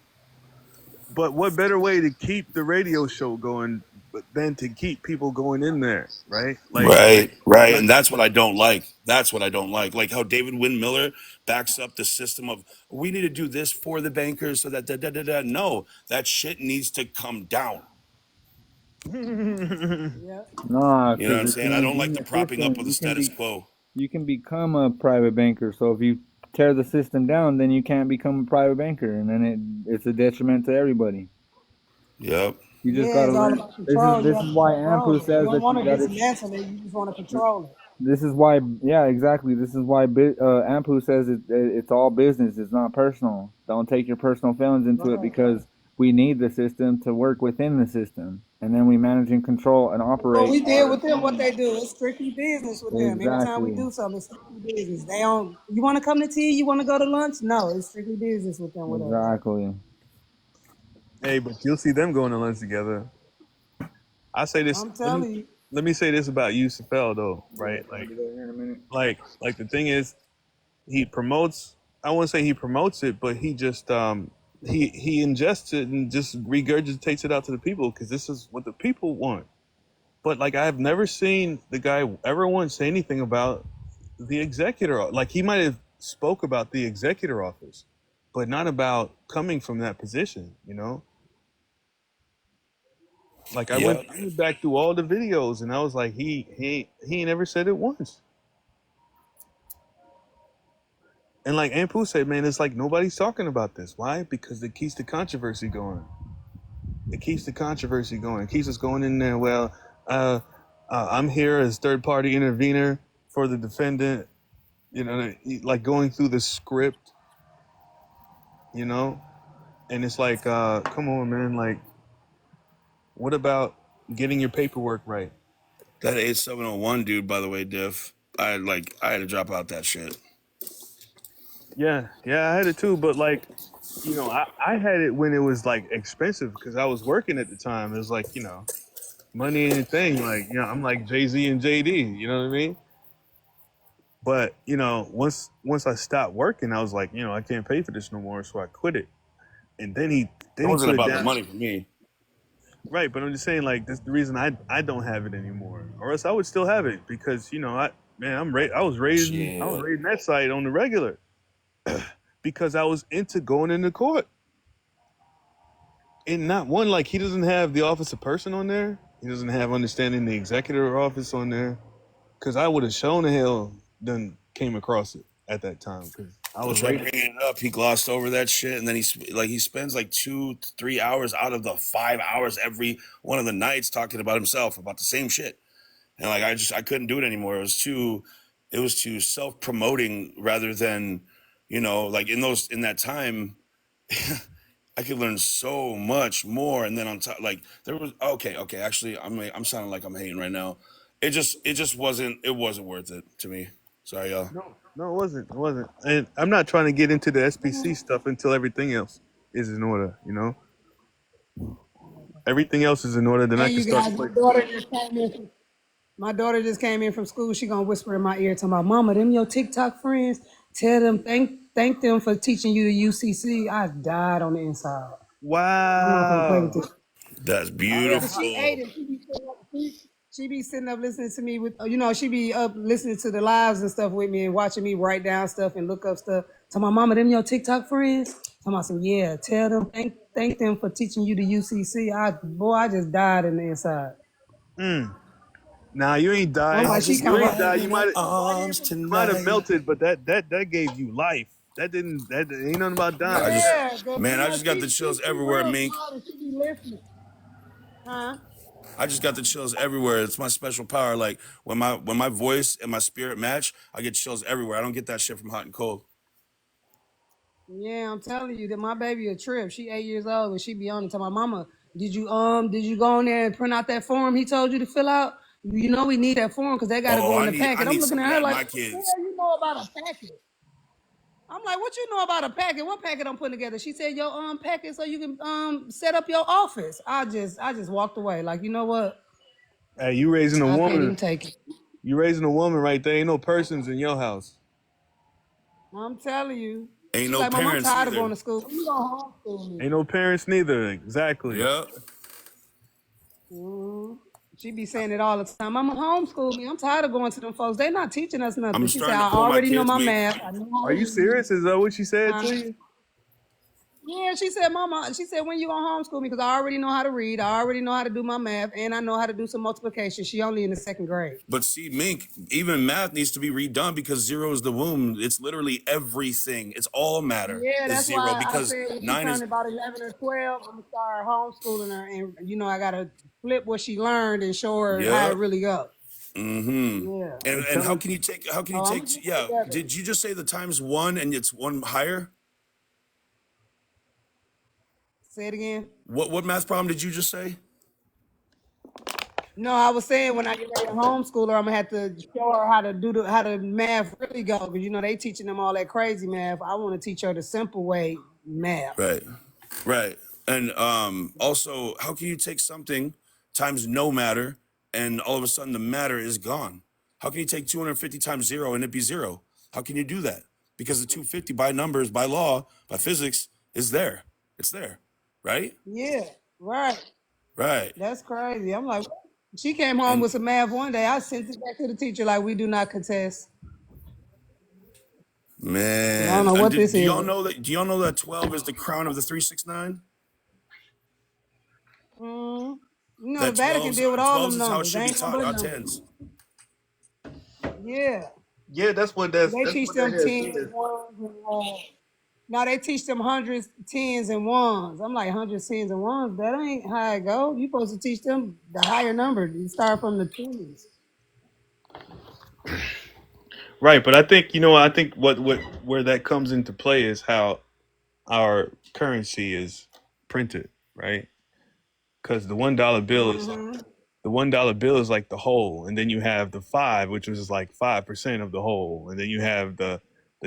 But what better way to keep the radio show going than to keep people going in there, right? Right, right. Like And that's what I don't like. That's what I don't like. Like how David Wynn Miller backs up the system of we need to do this for the bankers so that da, da, da, da. No, that shit needs to come down. Yeah. Nah, You know because what I'm the saying? I thing is, don't in like the the propping up system, of the status quo. you can become a private banker. So if you tear the system down, then you can't become a private banker, and then it's a detriment to everybody. Yep. You just Yeah, gotta it's all learn. about control. You This have is to why control Ampu it. You says don't that want you to gotta. dismantle it. You just want to control it. This is why, yeah, exactly. This is why Ampu says it's all business. It's not personal. Don't take your personal feelings into it Right. because we need the system to work within the system, and then we manage and control and What operate we did our with them, what they do, it's strictly business with them. Every time we exactly, do something, it's strictly business. They don't. You want to come to tea? You want to go to lunch? No, it's strictly business with them. With us. exactly. hey, but you'll see them going to lunch together. I say this. I'm telling you. Let me say this about Yusuf L though, Yeah, right? it's gonna be there here in a minute. Like the thing is, he promotes. I wouldn't say he promotes it, but he just he ingests it and just regurgitates it out to the people because this is what the people want. But like I've never seen the guy ever once say anything about the executor. Like he might have spoke about the executor office, but not about coming from that position. You know, like Yeah. I went back through all the videos, and I was like, he ain't never said it once. And like Ampu said, man, it's like nobody's talking about this. Why? Because it keeps the controversy going. It keeps the controversy going. It keeps us going in there. Well, I'm here as third party intervener for the defendant. You know, like going through the script. You know, and it's like, come on, man. Like, what about getting your paperwork right? That 8701 dude, by the way, Diff. I had to drop out that shit. Yeah, I had it too, but like, you know, I had it when it was like expensive because I was working at the time. It was like, you know, money ain't a thing. Like, you know, I'm like Jay-Z and JD, you know what I mean? But, you know, once I stopped working, I was like, you know, I can't pay for this no more, so I quit it. And It he wasn't put it about the down. money for me. Right, but I'm just saying like that's the reason I don't have it anymore. Or else I would still have it because, you know, I was Shit. raiding that site on the regular because I was into going into court. And not one, like he doesn't have the office of person on there. He doesn't have understanding the executive office on there. Cause I would have shown the hell done came across it at that time. Cause I Don't was try rated. bringing it up. He glossed over that shit, and then he spends like 2-3 hours out of the 5 hours every one of the nights talking about himself about the same shit. And like I couldn't do it anymore. It was too self promoting rather than, you know, like in that time. I could learn so much more, and then on top, like there was okay. Actually, I'm sounding like I'm hating right now. It just wasn't worth it to me. Sorry, y'all. No, it wasn't. It wasn't. And I'm not trying to get into the SPC stuff until everything else is in order. You know, everything else is in order. Then I Hey, can you start guys, to play. my daughter just came in from school. She gonna whisper in my ear to my mama, them your TikTok friends. Tell them thank them for teaching you the UCC. I died on the inside. I'm not gonna play with Wow. this. That's Yeah, but she ate beautiful. it. She be sitting up listening to me with, she be up listening to the lives and stuff with me and watching me write down stuff and look up stuff. Tell my mama, them your TikTok friends. Tell my son, yeah, tell them, thank them for teaching you the UCC. I just died in the inside. Mm. Nah, you ain't I'm died. I'll like, she just You come ain't right. died. live in her arms You might have tonight. melted, but that gave you life. That ain't nothing about I dying. just Yeah, cause man, I just got the she chills everywhere, real Mink. smart and she be listening. Huh? I just got the chills everywhere. It's my special power. Like when my voice and my spirit match, I get chills everywhere. I don't get that shit from hot and cold. Yeah, I'm telling you that my baby a trip. She 8 years old and she be on it. Tell my mama, did you go in there and print out that form he told you to fill out? You know we need that form because they got to Oh, go in I the need I packet. I'm need looking some of at her that in like, my what the kids. hell you know about a packet? I'm like, what you know about a packet? What packet I'm putting together? She said your packet so you can set up your office. I just walked away. Like, you know what? Hey, you raising a I can't woman. even take it. You raising a woman right there. Ain't no persons in your house. I'm telling you. Ain't She's no like, Mom, I'm parents tired of either. going to school. When you gonna homeschool me? Ain't no parents neither. Exactly. Yep. Mhm. She be saying it all the time. I'm homeschool me. I'm tired of going to them folks. They not teaching us I'm nothing. She said, starting to I pull my already know kids, my Mink. math. I know how Are to you read. serious? Is that what she said Huh? to you? Yeah, she said, Mama, she said, when you gonna homeschool me? Because I already know how to read. I already know how to do my math. And I know how to do some multiplication. She only in the second grade. But see, Mink, even math needs to be redone because zero is the womb. It's literally everything. It's all matter Yeah, is that's zero why I because said when she nine turned is. about 11 or 12, I'm going to start homeschooling her. And, I got to flip what she learned and show her how it Yep. really goes. Mm-hmm. Yeah. And Tell how her. can you take? How can you Oh, I'm take? going to get it Yeah. together. Did you just say the times one and it's one higher? Say it again. What math problem did you just say? No, I was saying when I get ready to homeschool her, I'm gonna have to show her how the math really go. Because they teaching them all that crazy math. I want to teach her the simple way math. Right. Right. And also, how can you take something times no matter and all of a sudden the matter is gone? How can you take 250 times zero and it be zero? How can you do that? Because the 250 by numbers, by law, by physics is there. It's there. Right? Yeah, right. Right. That's crazy. I'm like, what? She came home And with some math one day. I sent it back to the teacher like we do not contest. I don't man, know and what this do is. y'all know that? Do y'all know that 12 is the crown of the 369? Mm. You know, the That Vatican 12s deal with all 12s them is how it numbers. They should be ain't nothing taught, but not numbers. tens. Yeah. Yeah, that's what They teach them that tens, is. ones, and now they teach them hundreds, tens, and ones. I'm like hundreds, tens, and ones. That ain't how it go. You supposed to teach them the higher number. You start from the tens. Right, but I think I think what where that comes into play is how our currency is printed, right? Because Mm-hmm. the $1 bill is like the whole, and then you have the five, which is like 5% of the whole, and then you have the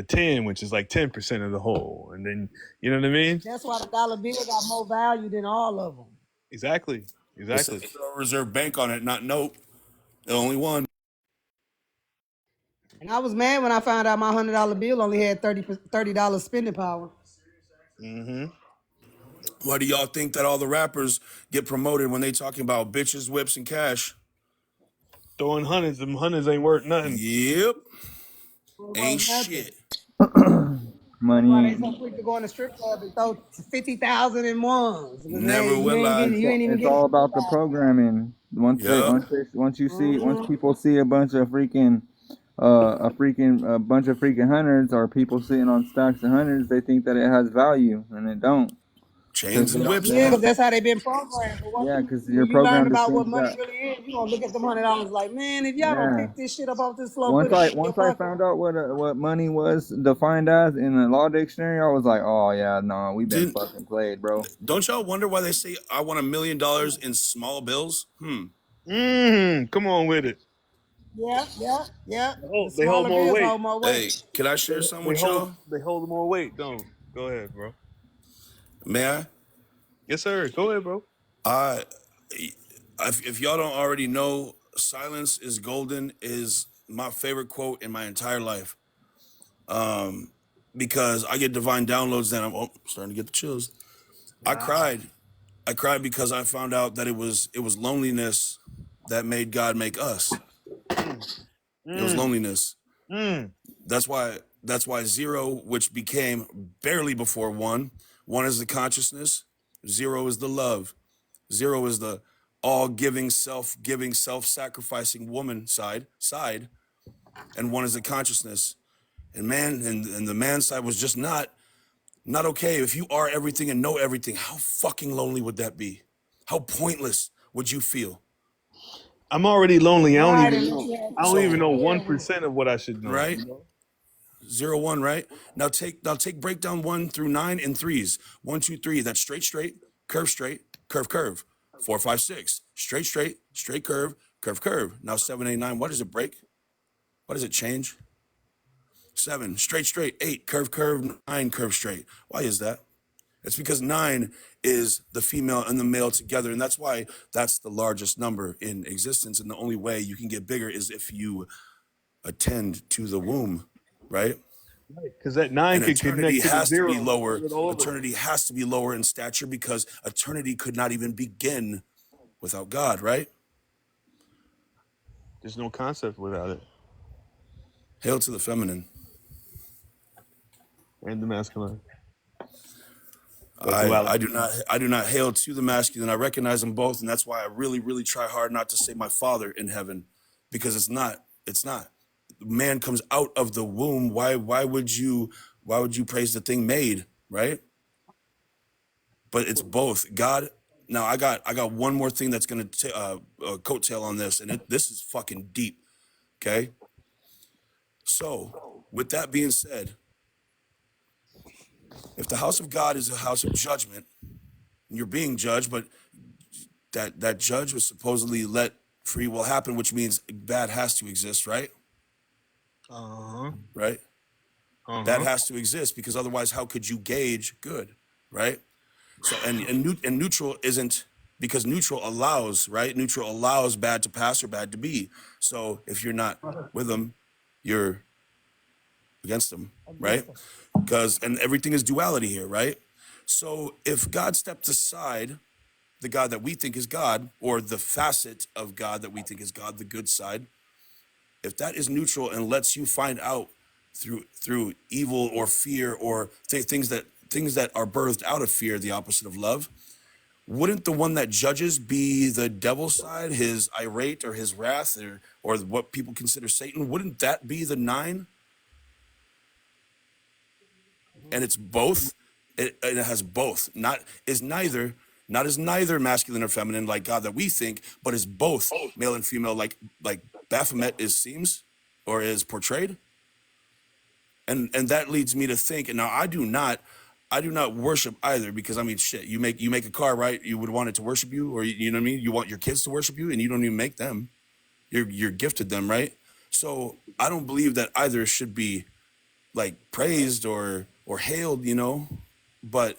10, which is like 10% of the whole, and then you know what I mean? That's why the dollar bill got more value than all of them. Exactly, It says exactly. Federal Reserve Bank on it, not note. The only one. And I was mad when I found out my $100 bill only had $30 spending power. Hmm. Why do y'all think that all the rappers get promoted when they talking about bitches, whips, and cash? Throwing hundreds, them hundreds ain't worth nothing. Yep, It ain't wasn't nothing. shit. That's why Money they ain't. so quick to go in the strip club and throw 50,000 in ones. Because Never will I. you ain't even It's getting all about the 50,000. programming. Yep, Once Mm-hmm. people see a bunch of freaking a bunch of freaking hundreds or people sitting on stacks of hundreds, they think that it has value and it don't. Because chains they and don't. whips, They Yeah, don't. because man. that's how they been programmed. But Yeah, because when you're you learn programmed to about what think money that. really is, you gonna look at them $100 like, man, if y'all don't Yeah. pick this shit up off this floor, put it in your Once I pocket. found out what money was defined as in the law dictionary, I was like, oh yeah, no, we've been Didn't fucking played, bro. don't y'all wonder why they say I want $1 million in small bills? Come on with it. Yeah, yeah, yeah. The They hold smaller more bills weight. hold more weight. Hey, can I share something with y'all? They hold more weight. Don't go ahead, bro. May I? Yes, sir. Go ahead, bro. I if y'all don't already know, "Silence is golden" is my favorite quote in my entire life. Because I get divine downloads. Then I'm starting to get the chills. I Ah. cried. I cried because I found out that it was loneliness that made God make us. It was Mm, loneliness. mm. That's why zero, which became barely before one. One is the consciousness. Zero is the love. Zero is the all giving, self-sacrificing woman side, and one is the consciousness. And man, and the man side was just not okay. If you are everything and know everything, how fucking lonely would that be? How pointless would you feel? I'm already lonely. Right, and if you had I don't even So, know yeah, 1% of what I should know. right? 0 1, right? Now take breakdown 1 through 9 in threes. 1 2 3, that's straight, curve, curve. 4 5 6, straight curve, curve, curve. Now 7 8 9, what does it break? What does it change? 7, straight, 8, curve, curve, 9, curve, straight. Why is that? It's because 9 is the female and the male together. And that's why that's the largest number in existence. And the only way you can get bigger is if you attend to the womb, right? Because that nine And could eternity connect to the has to be zero and lower. do it all over. Eternity has to be lower in stature because eternity could not even begin without God, right? There's no concept without it. Hail to the feminine. And the masculine. That duality. I do not hail to the masculine. I recognize them both, and that's why I really try hard not to say my father in heaven, because it's not. Man comes out of the womb. Why would you praise the thing made, right? But it's both. God. Now I got one more thing that's gonna coattail on this, and this is fucking deep. Okay. So with that being said, if the house of God is a house of judgment, and you're being judged, but that judge was supposedly let free will happen, which means bad has to exist, right? Uh huh. Right? Uh Bad huh. has to exist because otherwise, how could you gauge good, right? So and neutral isn't because neutral allows, right? Neutral allows bad to pass or bad to be. So if you're not with them, you're against them, right? against them. Because and everything is duality here, right? So if God stepped aside, the God that we think is God, or the facet of God that we think is God, the good side, if that is neutral and lets you find out through evil or fear or things that are birthed out of fear, the opposite of love, wouldn't the one that judges be the devil's side, his irate or his wrath, or what people consider Satan? Wouldn't that be the 9? And it's both. It has both. Not as neither masculine or feminine like God that we think, but is both male and female, like Baphomet is seems or is portrayed. And that leads me to think. And now I do not worship either, because I mean, shit, you make a car, right? You would want it to worship you, or you know what I mean? You want your kids to worship you, and you don't even make them. You're gifted them, right? So I don't believe that either should be like praised or hailed, you know. But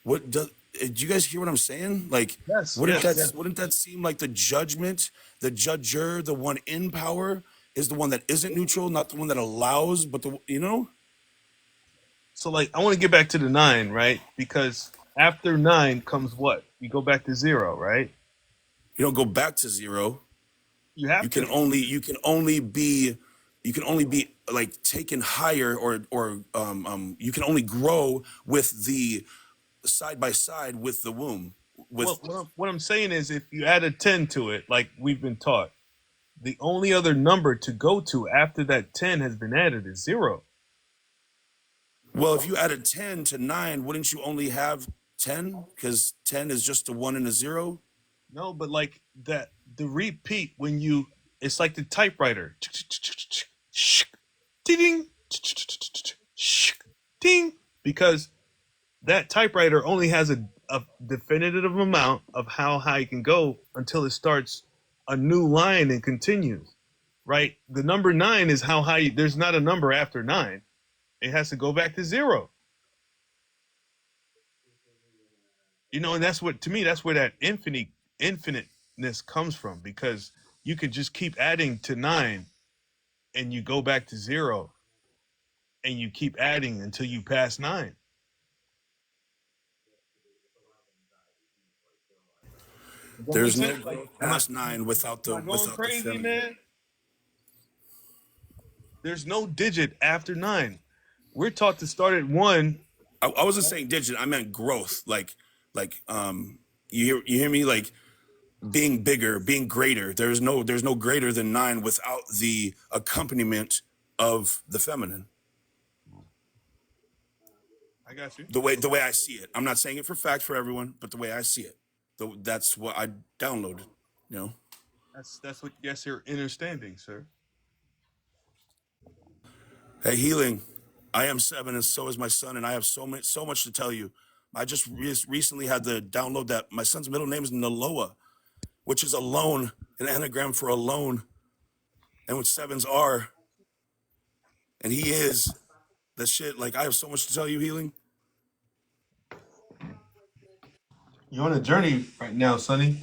what do you guys hear what I'm saying? Like, Yes, yes. wouldn't that seem like the judgment, the judger, the one in power is the one that isn't neutral, not the one that allows, but the, you know? So like I want to get back to the 9, right? Because after 9 comes what? You go back to 0, right? You don't go back to 0. You You have can to. only be like taken higher, or you can only grow with the side by side with the womb. With What I'm saying is, if you add a 10 to it, like we've been taught, the only other number to go to after that 10 has been added is 0. Well, if you added 10 to 9, wouldn't you only have 10? Because 10 is just a 1 and a 0. No, but like that, the repeat when you, it's like the typewriter. Ding, ding, because that typewriter only has a definitive amount of how high it can go until it starts a new line and continues. Right? The number 9 is how high. There's not a number after 9. It has to go back to 0. You know, and that's what, to me, that's where that infiniteness comes from, because you can just keep adding to 9 and you go back to 0 and you keep adding until you pass 9. Does that make There's no sense? Like, growth past 9 am I going without the crazy, feminine. man? There's no digit after 9. We're taught to start at 1. I wasn't saying digit. I meant growth. Like you hear me? Like being bigger, being greater. There's no greater than 9 without the accompaniment of the feminine. I got you. The way I see it. I'm not saying it for fact for everyone, but the way I see it. That's what I downloaded. You know. That's what, yes, your understanding, sir. Hey, healing. I am 7, and so is my son, and I have so much to tell you. I just recently had to download that my son's middle name is Naloa, which is alone, an anagram for alone, and which 7s are, and he is that shit. Like, I have so much to tell you, healing. You're on a journey right now, Sonny.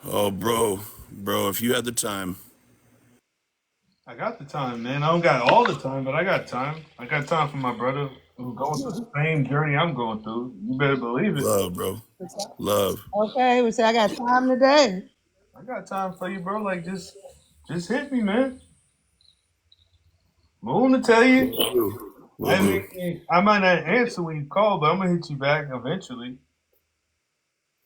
Oh, bro, if you had the time. I got the time, man. I don't got all the time, but I got time. I got time for my brother who's going through the same journey I'm going through. You better believe it. Love, bro. Love. Okay, we say I got time today. I got time for you, bro. Like, just hit me, man. Moon to tell you. Will I do. mean, I might not answer when you call, but I'm gonna hit you back eventually.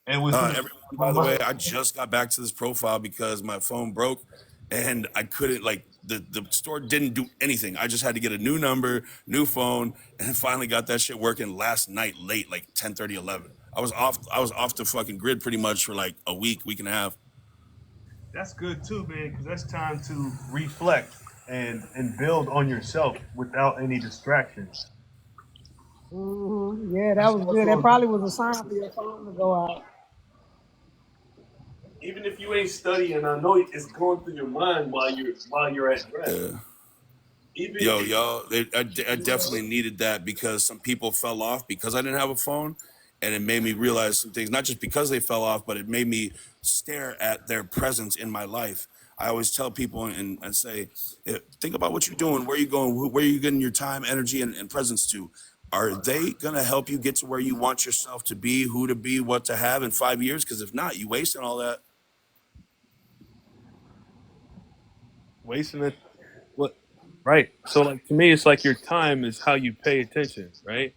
And with some, Everyone, by the way, I just got back to this profile because my phone broke and I couldn't, like, the store didn't do anything. I just had to get a new number, new phone, and finally got that shit working last night late, like 10:30, 11. I was off the fucking grid pretty much for like a week and a half. that's good too, man, because that's time to reflect and build on yourself without any distractions. Yeah, that That's was good. That also, probably was a sign for your phone to go out. even if you ain't studying, I know it's going through your mind while you're at rest. Yeah. Even Yo, if, y'all, I definitely needed that because some people fell off because I didn't have a phone, and it made me realize some things. Not just because they fell off, but it made me stare at their presence in my life. I always tell people and say, think about what you're doing, where you going, where you getting your time, energy, and presence to. are they gonna help you get to where you want yourself to be, who to be, what to have in 5 years? Because if not, you wasting all that. Wasting it. What? Right. So like to me, it's like your time is how you pay attention, right?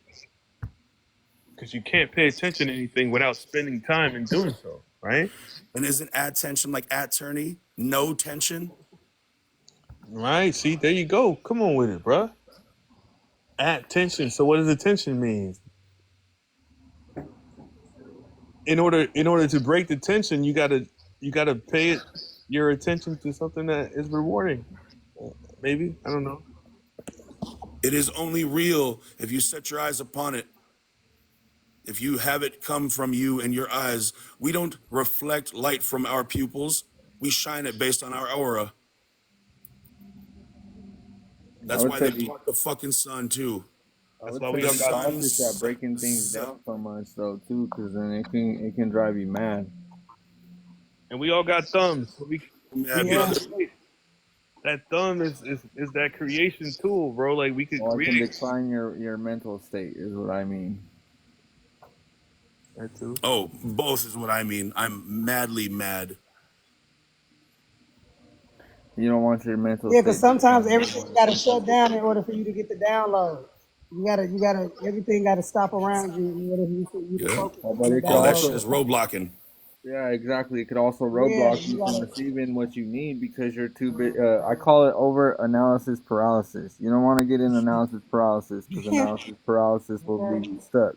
Because you can't pay attention to anything without spending time in doing so, right? And isn't attention like attorney? No tension. Right. See, there you go. Come on with it, bruh. Attention. So what does attention mean? In order to break the tension, you gotta pay it your attention to something that is rewarding. Maybe I don't know. It is only real if you set your eyes upon it. If you have it come from you and your eyes, we don't reflect light from our pupils. We shine it based on our aura. I That's would why say they be block the fucking sun too. I That's would why say we The all be got cautious at sun's breaking things down so much though too, because then it can drive you mad. and we all got thumbs. So we mad can Yeah. because create. That thumb is that creation tool, bro. Like we could Or it can create decline your mental state is what I mean. that too. oh, both is what I mean. I'm madly mad. You don't want your mental Yeah, because state sometimes declining. You everything want it got to to shut focus. down in order for you to get the download. Everything got to stop around you in order for you to Yeah. focus But on the it could All that download shit that's is also, coming. roadblocking. yeah, exactly. It could also Yeah, roadblock you you from gotta. receiving what you need because you're too big. I call it over analysis paralysis. You don't want to get in analysis paralysis because analysis paralysis will leave Okay. you stuck.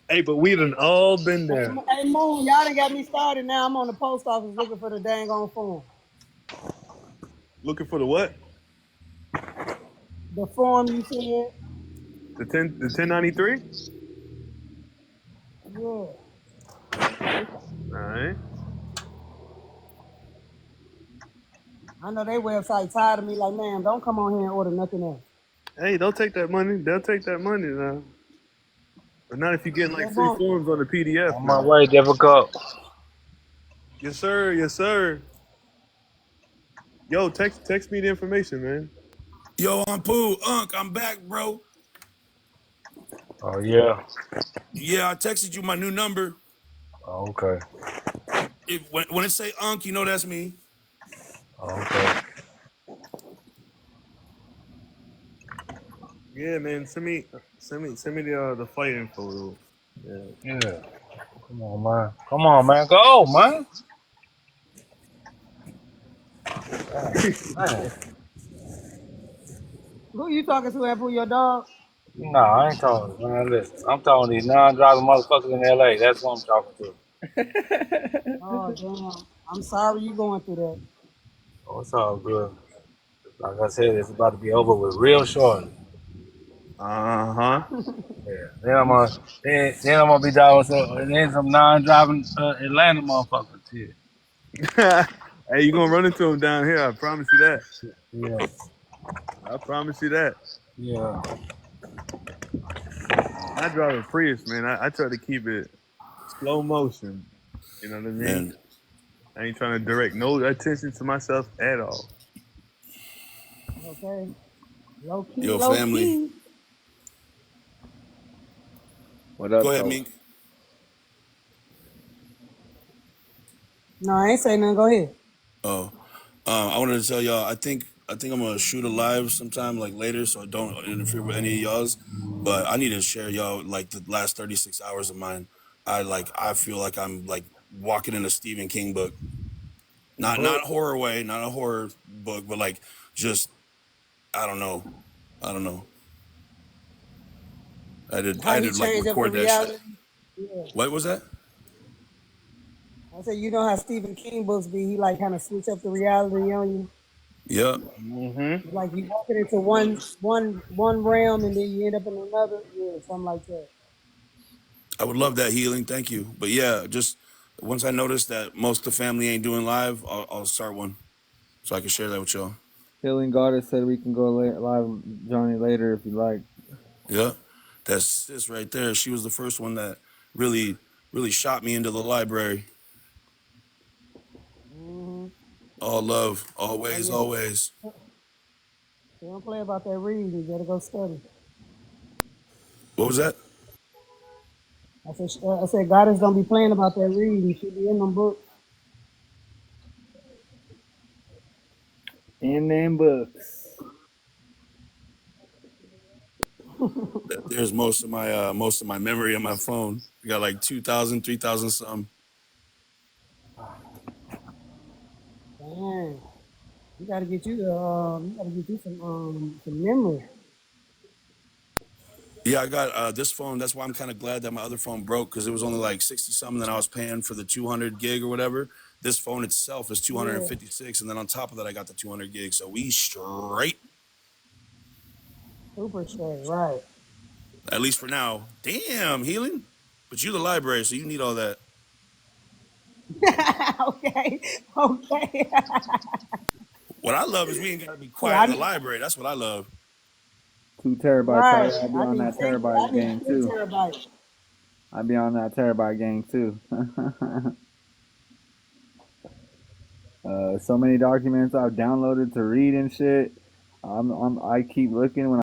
Hey, but we done all been there. Hey, Moon, y'all done got me started. Now I'm on the post office looking for the dang on form. Looking for the what? The form you said. The 1093? Yeah. Okay. All right. I know they website tired of me. Like, man, don't come on here and order nothing else. Hey, they'll take that money. They'll take that money now. But not if you're getting They like three won't. forms on the PDF On my now. way, difficult. Yes, sir. Yes, sir. Yo, text me the information, man. Yo, I'm Pooh. I'm back, bro. Oh yeah. Yeah, I texted you my new number. Oh, okay. When it say you know that's me. Oh, okay. Yeah, man. Send me the flight info. Though. Yeah. Yeah. Come on, man. Come on, man. Go, man. Man. Who you talking to, Apple? Your dog? Nah, I ain't talking. Man, listen. I'm talking to these non-driving motherfuckers in LA. That's what I'm talking to. Oh, damn. I'm sorry you going through that. Oh, it's all good. Like I said, it's about to be over with real shortly. Uh Yeah. Then I'm gonna be driving some non-driving Atlanta motherfuckers. Shit. huh. Hey, you gonna run into him down here? I promise you that. Yeah. I promise you that. Yeah. I drive a Prius, man. I try to keep it slow motion. You know what I mean? Man, I ain't trying to direct no attention to myself at all. Okay. Low key, yo, low family. key. What Go up, ahead, though? Mink. No, I ain't saying nothing. Go ahead. Oh, I wanted to tell y'all. I think I'm gonna shoot a live sometime like later, so I don't interfere with any of y'all's. But I need to share y'all like the last 36 hours of mine. I feel like I'm like walking in a Stephen King book. Not Book. a horror way, not a horror book, but like just I don't know. I don't know. I How had he to like changed up the record that shit. reality. Yeah. What was that? I said, you know how Stephen King books be. He like kind of switch up the reality on you. Yeah. Mm-hmm. Like you walking into one realm and then you end up in another. Yeah, something like that. I would love that healing. Thank you. But yeah, just once I notice that most of the family ain't doing live, I'll start one so I can share that with y'all. Healing Goddess said we can go live, Johnny, later if you like. Yeah. That's sis right there. She was the first one that really, really shot me into the library. Mm-hmm. All love, Oh always, yeah. always. They don't play about that reading. You better go study. What was that? I said, Goddess don't be playing about that reading. She be in them books. In them books. There's most of my memory on my phone. I got like 2,000, 3,000 some. Dang. You gotta get you some memory. Yeah, I got this phone. That's why I'm kind of glad that my other phone broke because it was only like 60 something that I was paying for the 200 gig or whatever. This phone itself is Yeah, 256, and then on top of that, I got the 200 gig. So we straight, super straight, right? at least for now. Damn, healing. But you the library, so you need all that. Okay, okay. What I love is we ain't got to be Hey, quiet in the library. That's what I love. 2 terabytes. right. I be I on need that 10. I terabyte need gang 10 too. terabytes. I be on that terabyte gang too. So many documents I've downloaded to read and shit. I keep looking when